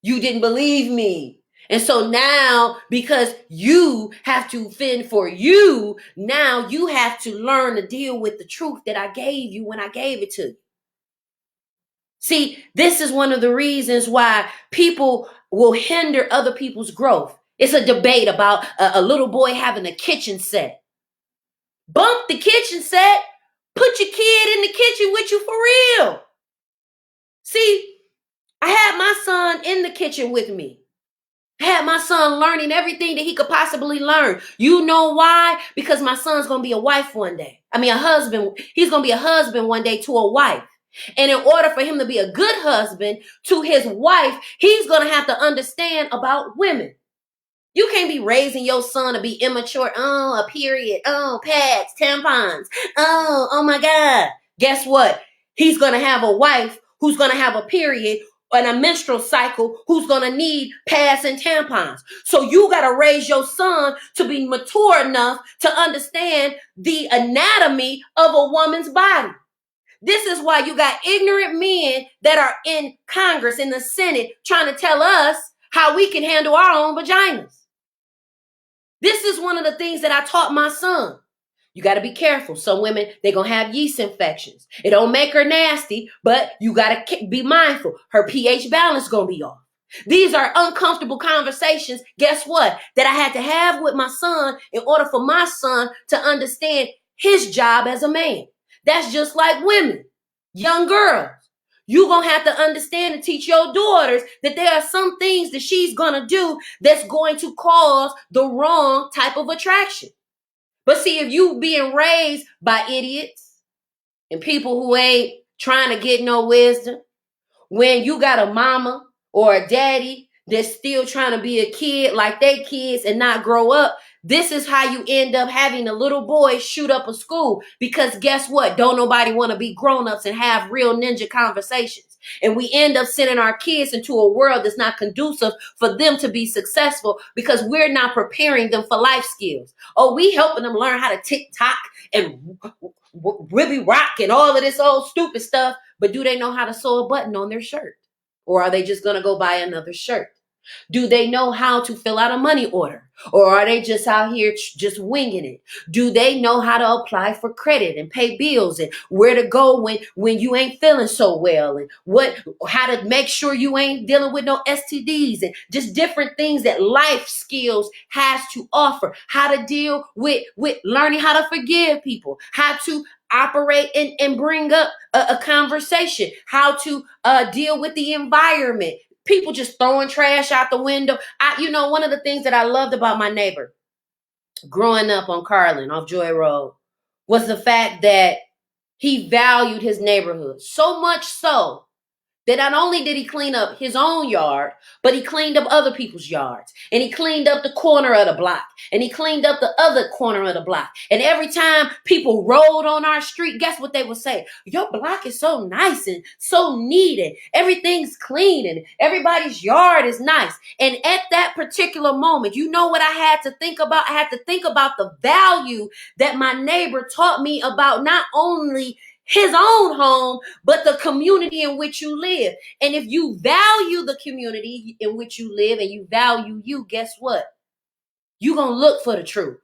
You didn't believe me. And so now, because you have to fend for you, now you have to learn to deal with the truth that I gave you when I gave it to you. See, this is one of the reasons why people will hinder other people's growth. It's a debate about a little boy having a kitchen set. Bump the kitchen set. Put your kid in the kitchen with you for real. See, I had my son in the kitchen with me. I had my son learning everything that he could possibly learn. You know why? Because my son's going to be a wife one day. I mean, a husband. He's going to be a husband one day to a wife. And in order for him to be a good husband to his wife, he's going to have to understand about women. You can't be raising your son to be immature. Oh, a period. Oh, pads, tampons. Oh my God. Guess what? He's going to have a wife who's going to have a period and a menstrual cycle who's going to need pads and tampons. So you got to raise your son to be mature enough to understand the anatomy of a woman's body. This is why you got ignorant men that are in Congress, in the Senate, trying to tell us how we can handle our own vaginas. This is one of the things that I taught my son. You got to be careful. Some women, they're going to have yeast infections. It don't make her nasty, but you got to be mindful. Her pH balance going to be off. These are uncomfortable conversations, guess what, that I had to have with my son in order for my son to understand his job as a man. That's just like women, young girls. You're going to have to understand and teach your daughters that there are some things that she's going to do that's going to cause the wrong type of attraction. But see, if you being raised by idiots and people who ain't trying to get no wisdom, when you got a mama or a daddy that's still trying to be a kid like they kids and not grow up, this is how you end up having a little boy shoot up a school. Because guess what? Don't nobody want to be grown-ups and have real ninja conversations. And we end up sending our kids into a world that's not conducive for them to be successful because we're not preparing them for life skills. Oh, we helping them learn how to TikTok and Wibby Rock and all of this old stupid stuff. But do they know how to sew a button on their shirt? Or are they just going to go buy another shirt? Do they know how to fill out a money order? Or are they just out here just winging it? Do they know how to apply for credit and pay bills and where to go when you ain't feeling so well and how to make sure you ain't dealing with no STDs and just different things that life skills has to offer? How to deal with learning how to forgive people, how to operate and bring up a conversation, how to deal with the environment. People just throwing trash out the window. One of the things that I loved about my neighbor growing up on Carlin off Joy Road was the fact that he valued his neighborhood so much so that not only did he clean up his own yard, but he cleaned up other people's yards. And he cleaned up the corner of the block. And he cleaned up the other corner of the block. And every time people rode on our street, guess what they would say? Your block is so nice and so neat and everything's clean and everybody's yard is nice. And at that particular moment, you know what I had to think about? I had to think about the value that my neighbor taught me about not only his own home, but the community in which you live. And if you value the community in which you live and you value you, guess what? You're going to look for the truth.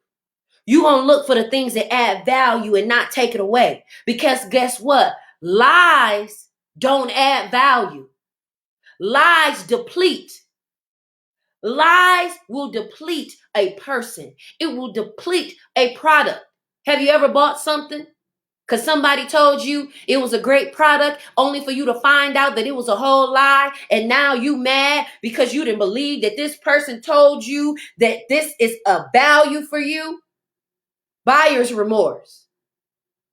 You're going to look for the things that add value and not take it away. Because guess what? Lies don't add value. Lies deplete. Lies will deplete a person. It will deplete a product. Have you ever bought something because somebody told you it was a great product only for you to find out that it was a whole lie, and now you mad because you didn't believe that this person told you that this is a value for you? Buyer's remorse.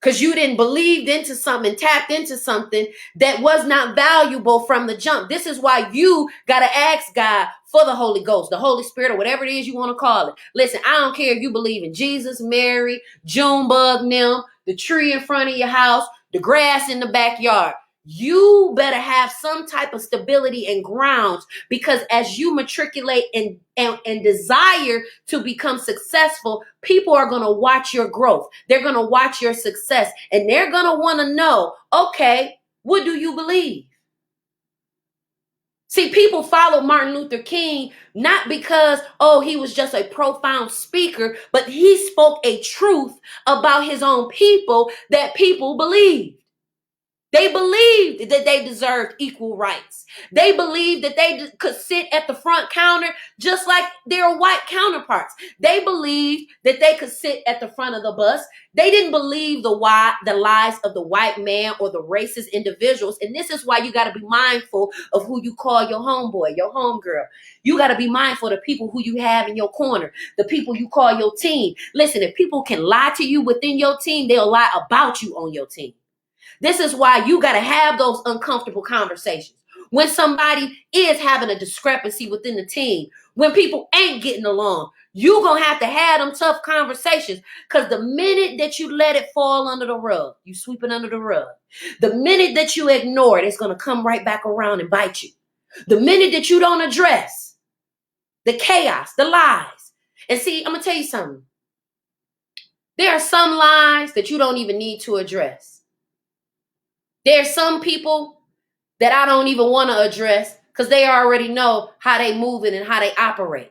Because you didn't believe into something, tapped into something that was not valuable from the jump. This is why you got to ask God for the Holy Ghost, the Holy Spirit, or whatever it is you want to call it. Listen, I don't care if you believe in Jesus, Mary, Junebug, them, the tree in front of your house, the grass in the backyard. You better have some type of stability and grounds, because as you matriculate and desire to become successful, people are going to watch your growth. They're going to watch your success, and they're going to want to know, okay, what do you believe? See, people follow Martin Luther King not because, oh, he was just a profound speaker, but he spoke a truth about his own people that people believed. They believed that they deserved equal rights. They believed that they could sit at the front counter just like their white counterparts. They believed that they could sit at the front of the bus. They didn't believe the lies of the white man or the racist individuals. And this is why you got to be mindful of who you call your homeboy, your homegirl. You got to be mindful of the people who you have in your corner, the people you call your team. Listen, if people can lie to you within your team, they'll lie about you on your team. This is why you got to have those uncomfortable conversations. When somebody is having a discrepancy within the team, when people ain't getting along, you're going to have them tough conversations, because the minute that you let it fall under the rug, you sweep it under the rug. The minute that you ignore it, it's going to come right back around and bite you. The minute that you don't address the chaos, the lies. And see, I'm going to tell you something. There are some lies that you don't even need to address. There's some people that I don't even want to address because they already know how they moving and how they operate.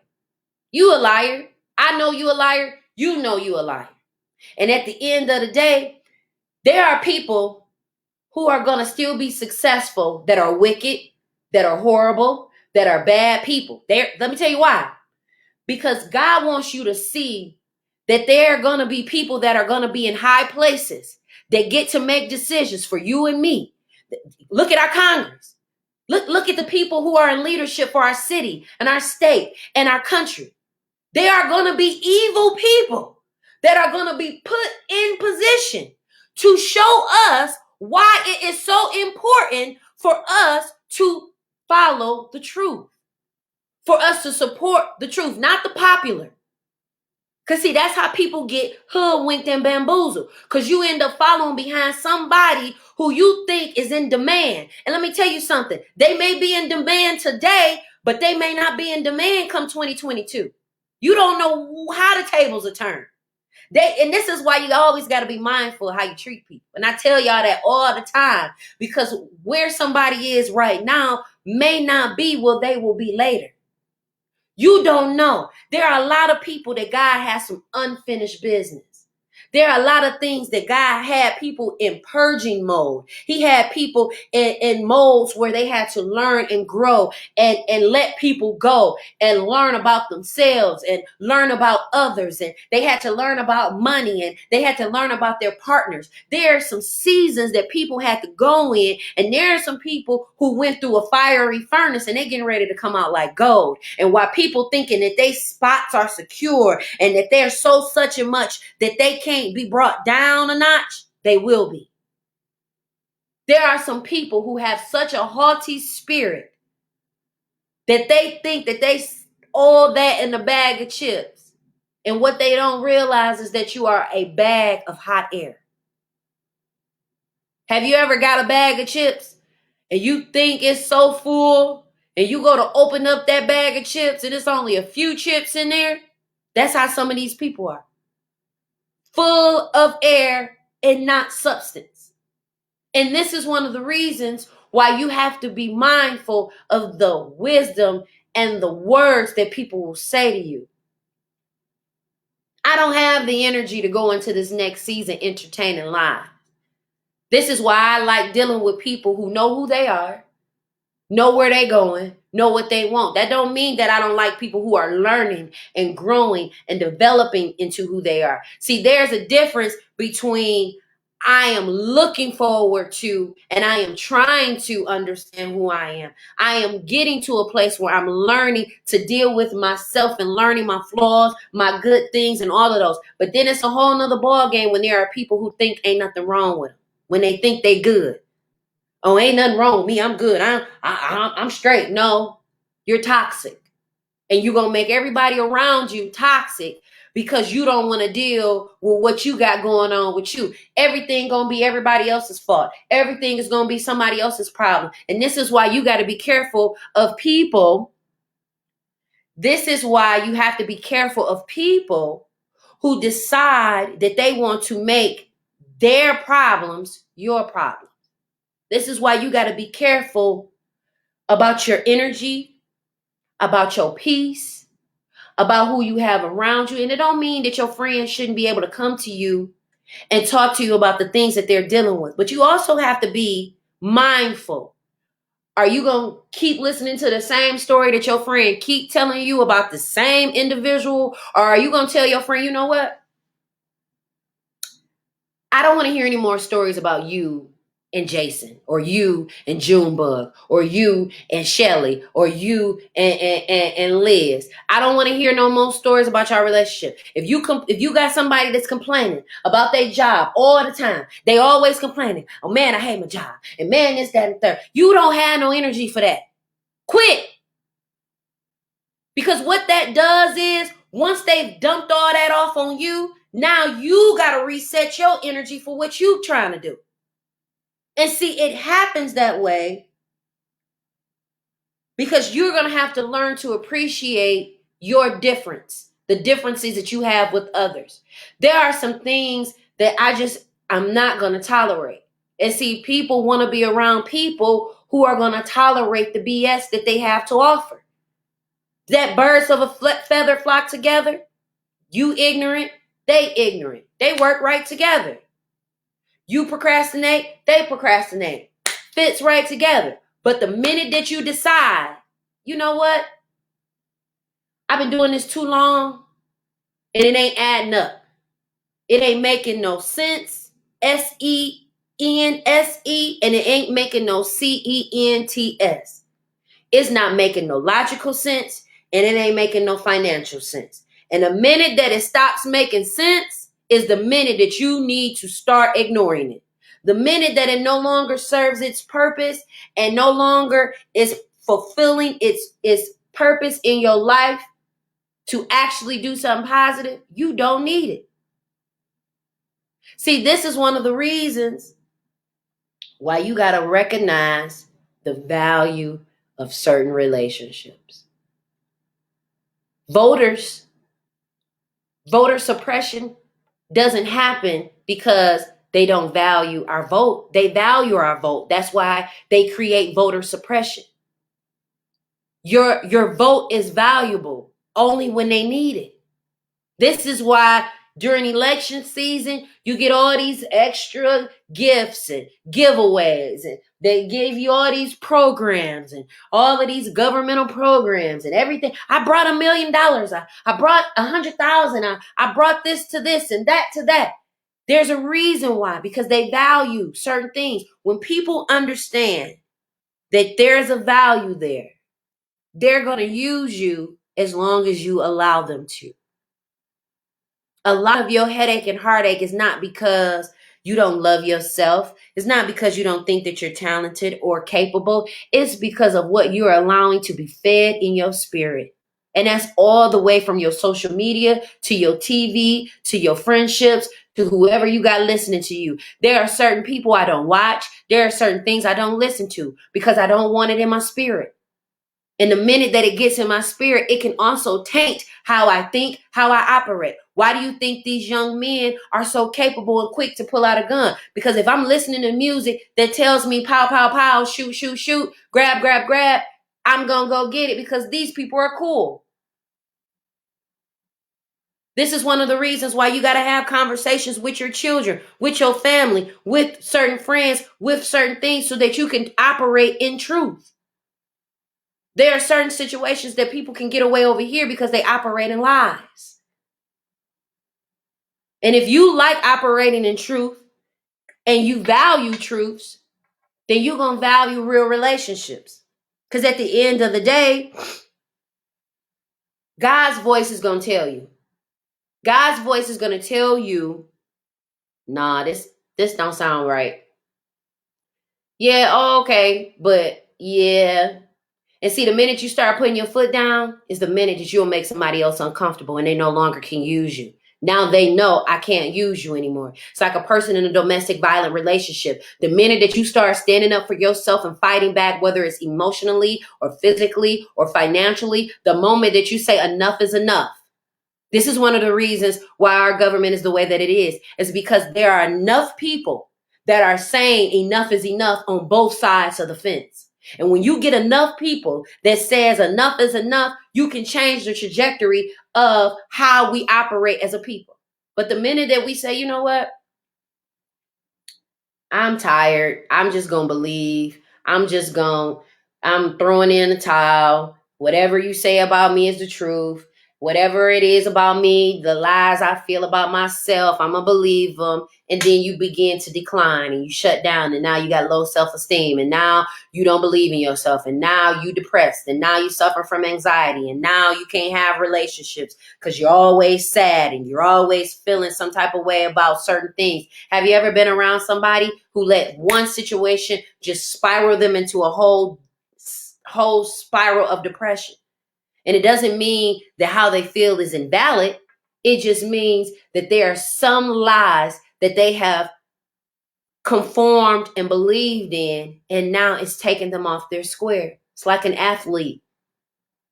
You a liar. I know you a liar. You know you a liar. And at the end of the day, there are people who are going to still be successful that are wicked, that are horrible, that are bad people. Let me tell you why. Because God wants you to see that there are going to be people that are going to be in high places that get to make decisions for you and me. Look at our Congress. Look at the people who are in leadership for our city and our state and our country. They are going to be evil people that are going to be put in position to show us why it is so important for us to follow the truth, for us to support the truth, not the popular. Because see, that's how people get hoodwinked and bamboozled. Because you end up following behind somebody who you think is in demand. And let me tell you something. They may be in demand today, but they may not be in demand come 2022. You don't know how the tables are turned. And this is why you always got to be mindful of how you treat people. And I tell y'all that all the time, because where somebody is right now may not be where they will be later. You don't know. There are a lot of people that God has some unfinished business. There are a lot of things that God had people in purging mode. He had people in modes where they had to learn and grow and let people go and learn about themselves and learn about others. And they had to learn about money and they had to learn about their partners. There are some seasons that people had to go in, and there are some people who went through a fiery furnace and they're getting ready to come out like gold. And while people thinking that they spots are secure and that they're so such and much that they can't be brought down a notch, they will be. There are some people who have such a haughty spirit that they think that they all that in a bag of chips. And what they don't realize is that you are a bag of hot air. Have you ever got a bag of chips and you think it's so full and you go to open up that bag of chips and it's only a few chips in there? That's how some of these people are. Full of air and not substance. And this is one of the reasons why you have to be mindful of the wisdom and the words that people will say to you. I don't have the energy to go into this next season entertaining lies. This is why I like dealing with people who know who they are, know where they're going, know what they want. That don't mean that I don't like people who are learning and growing and developing into who they are. See, there's a difference between I am looking forward to and I am trying to understand who I am. I am getting to a place where I'm learning to deal with myself and learning my flaws, my good things, and all of those. But then it's a whole nother ball game when there are people who think ain't nothing wrong with them, when they think they good. Oh, ain't nothing wrong with me. I'm good. I'm straight. No, you're toxic. And you're going to make everybody around you toxic because you don't want to deal with what you got going on with you. Everything going to be everybody else's fault. Everything is going to be somebody else's problem. And this is why you got to be careful of people. This is why you have to be careful of people who decide that they want to make their problems your problem. This is why you got to be careful about your energy, about your peace, about who you have around you. And it don't mean that your friends shouldn't be able to come to you and talk to you about the things that they're dealing with. But you also have to be mindful. Are you going to keep listening to the same story that your friend keep telling you about the same individual? Or are you going to tell your friend, you know what? I don't want to hear any more stories about you and Jason, or you and Junebug, or you and Shelly, or you and Liz. I don't want to hear no more stories about your relationship. If you got somebody that's complaining about their job all the time, they always complaining. Oh man, I hate my job. And man, this, that, and third. You don't have no energy for that. Quit. Because what that does is, once they've dumped all that off on you, now you got to reset your energy for what you're trying to do. And see, it happens that way because you're going to have to learn to appreciate your difference, the differences that you have with others. There are some things that I'm not going to tolerate. And see, people want to be around people who are going to tolerate the BS that they have to offer. That birds of a feather flock together. You ignorant, they ignorant. They work right together. You procrastinate, they procrastinate. Fits right together. But the minute that you decide, you know what? I've been doing this too long and it ain't adding up. It ain't making no sense. SENSE, and it ain't making no CENTS. It's not making no logical sense, and it ain't making no financial sense. And the minute that it stops making sense is the minute that you need to start ignoring it. The minute that it no longer serves its purpose and no longer is fulfilling its purpose in your life to actually do something positive, you don't need it. See, this is one of the reasons why you got to recognize the value of certain relationships. Voter suppression doesn't happen because they don't value our vote. They value our vote. That's why they create voter suppression. Your vote is valuable only when they need it. This is why during election season, you get all these extra gifts and giveaways, and they give you all these programs and all of these governmental programs and everything. I brought $1 million. I brought 100,000. I brought this to this and that to that. There's a reason why, because they value certain things. When people understand that there's a value there, they're going to use you as long as you allow them to. A lot of your headache and heartache is not because you don't love yourself. It's not because you don't think that you're talented or capable. It's because of what you're allowing to be fed in your spirit. And that's all the way from your social media to your TV, to your friendships, to whoever you got listening to you. There are certain people I don't watch. There are certain things I don't listen to because I don't want it in my spirit. And the minute that it gets in my spirit, it can also taint how I think, how I operate. Why do you think these young men are so capable and quick to pull out a gun? Because if I'm listening to music that tells me pow, pow, pow, shoot, shoot, shoot, grab, grab, grab, I'm going to go get it because these people are cool. This is one of the reasons why you got to have conversations with your children, with your family, with certain friends, with certain things so that you can operate in truth. There are certain situations that people can get away over here because they operate in lies. And if you like operating in truth and you value truths, then you're going to value real relationships. Because at the end of the day, God's voice is going to tell you. God's voice is going to tell you, nah, this don't sound right. Yeah, okay, but yeah. And see, the minute you start putting your foot down is the minute that you'll make somebody else uncomfortable and they no longer can use you. Now they know I can't use you anymore. It's like a person in a domestic violent relationship. The minute that you start standing up for yourself and fighting back, whether it's emotionally or physically or financially, the moment that you say enough is enough. This is one of the reasons why our government is the way that it is. It's because there are enough people that are saying enough is enough on both sides of the fence. And when you get enough people that says enough is enough, you can change the trajectory of how we operate as a people. But the minute that we say, you know what, I'm tired, I'm just going to believe, I'm throwing in the towel. Whatever you say about me is the truth. Whatever it is about me, the lies I feel about myself, I'm going to believe them. And then you begin to decline and you shut down. And now you got low self-esteem. And now you don't believe in yourself. And now you depressed. And now you suffer from anxiety. And now you can't have relationships because you're always sad and you're always feeling some type of way about certain things. Have you ever been around somebody who let one situation just spiral them into a whole spiral of depression? And it doesn't mean that how they feel is invalid. It just means that there are some lies that they have conformed and believed in, and now it's taking them off their square. It's like an athlete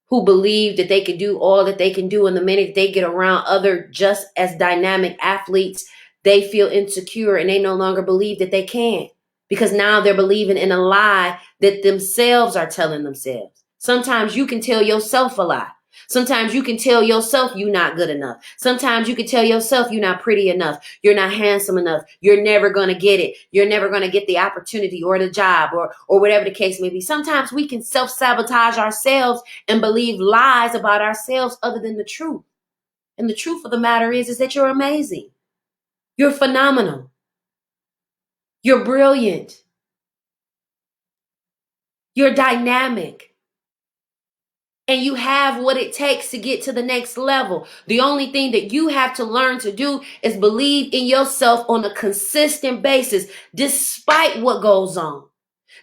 who believed that they could do all that they can do, and the minute they get around other just as dynamic athletes, they feel insecure and they no longer believe that they can, because now they're believing in a lie that themselves are telling themselves. Sometimes you can tell yourself a lie. Sometimes you can tell yourself you're not good enough. Sometimes you can tell yourself you're not pretty enough. You're not handsome enough. You're never going to get it. You're never going to get the opportunity or the job or whatever the case may be. Sometimes we can self-sabotage ourselves and believe lies about ourselves other than the truth. And the truth of the matter is that you're amazing. You're phenomenal. You're brilliant. You're dynamic. And you have what it takes to get to the next level. The only thing that you have to learn to do is believe in yourself on a consistent basis, despite what goes on,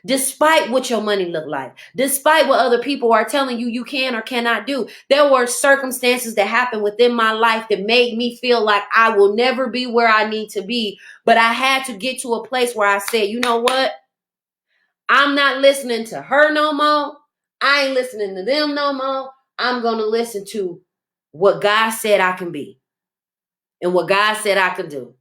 despite what your money look like, despite what other people are telling you can or cannot do. There were circumstances that happened within my life that made me feel like I will never be where I need to be. But I had to get to a place where I said, you know what? I'm not listening to her no more. I ain't listening to them no more. I'm going to listen to what God said I can be and what God said I can do.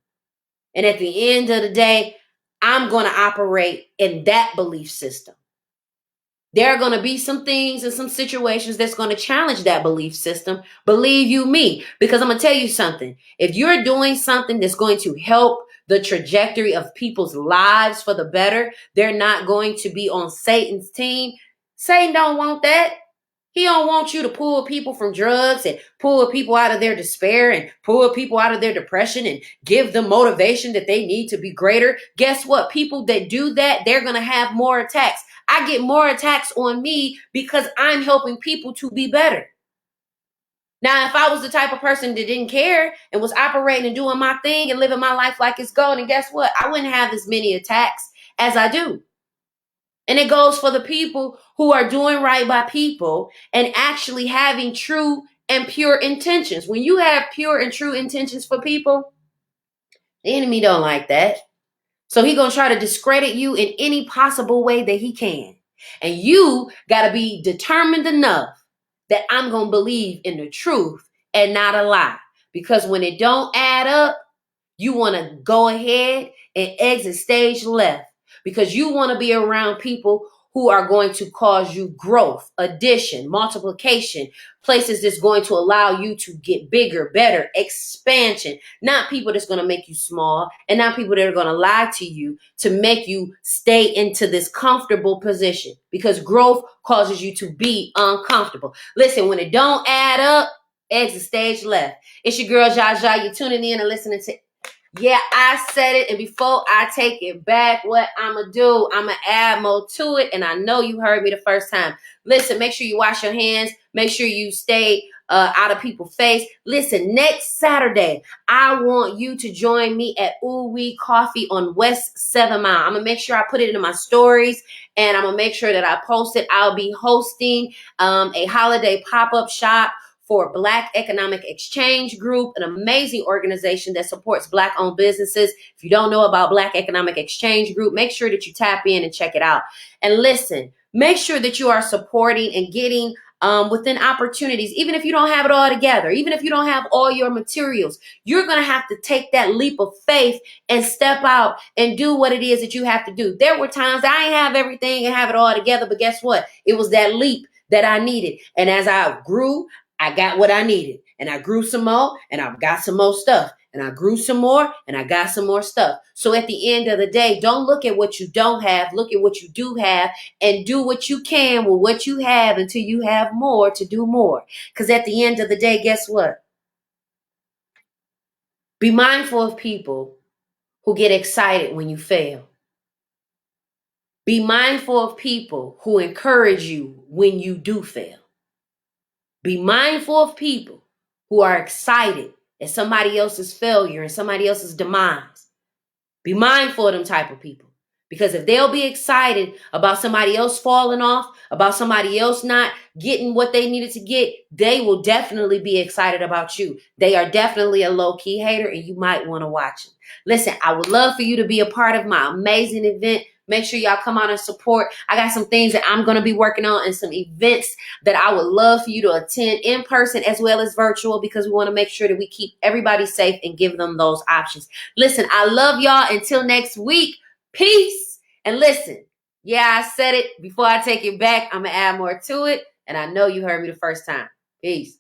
And at the end of the day, I'm going to operate in that belief system. There are going to be some things and some situations that's going to challenge that belief system. Believe you me, because I'm going to tell you something. If you're doing something that's going to help the trajectory of people's lives for the better, they're not going to be on Satan's team. Satan don't want that. He don't want you to pull people from drugs and pull people out of their despair and pull people out of their depression and give them motivation that they need to be greater. Guess what? People that do that, they're going to have more attacks. I get more attacks on me because I'm helping people to be better. Now, if I was the type of person that didn't care and was operating and doing my thing and living my life like it's going, and guess what? I wouldn't have as many attacks as I do. And it goes for the people who are doing right by people and actually having true and pure intentions. When you have pure and true intentions for people, the enemy don't like that. So he's going to try to discredit you in any possible way that he can. And you got to be determined enough that I'm going to believe in the truth and not a lie. Because when it don't add up, you want to go ahead and exit stage left. Because you want to be around people who are going to cause you growth, addition, multiplication, places that's going to allow you to get bigger, better, expansion, not people that's going to make you small and not people that are going to lie to you to make you stay into this comfortable position, because growth causes you to be uncomfortable. Listen, when it don't add up, exit stage left. It's your girl, Zsa Zsa. You're tuning in and listening to Yeah, I said it, and before I take it back, what I'm going to do, I'm going to add more to it, and I know you heard me the first time. Listen, make sure you wash your hands. Make sure you stay out of people's face. Listen, next Saturday, I want you to join me at Ooh Wee Coffee on West 7 Mile. I'm going to make sure I put it in my stories, and I'm going to make sure that I post it. I'll be hosting a holiday pop-up shop for Black Economic Exchange Group, an amazing organization that supports Black-owned businesses. If you don't know about Black Economic Exchange Group, make sure that you tap in and check it out. And listen, make sure that you are supporting and getting within opportunities, even if you don't have it all together, even if you don't have all your materials, you're going to have to take that leap of faith and step out and do what it is that you have to do. There were times I didn't have everything and have it all together, but guess what? It was that leap that I needed. And as I grew, I got what I needed, and I grew some more, and I got some more stuff, and I grew some more, and I got some more stuff. So at the end of the day, don't look at what you don't have, look at what you do have, and do what you can with what you have until you have more to do more. Because at the end of the day, guess what? Be mindful of people who get excited when you fail. Be mindful of people who encourage you when you do fail. Be mindful of people who are excited at somebody else's failure and somebody else's demise. Be mindful of them type of people. Because if they'll be excited about somebody else falling off, about somebody else not getting what they needed to get, they will definitely be excited about you. They are definitely a low-key hater, and you might want to watch them. Listen, I would love for you to be a part of my amazing event. Make sure y'all come out and support. I got some things that I'm going to be working on and some events that I would love for you to attend in person as well as virtual, because we want to make sure that we keep everybody safe and give them those options. Listen, I love y'all. Until next week, peace. And listen, yeah, I said it. Before I take it back, I'm going to add more to it. And I know you heard me the first time. Peace.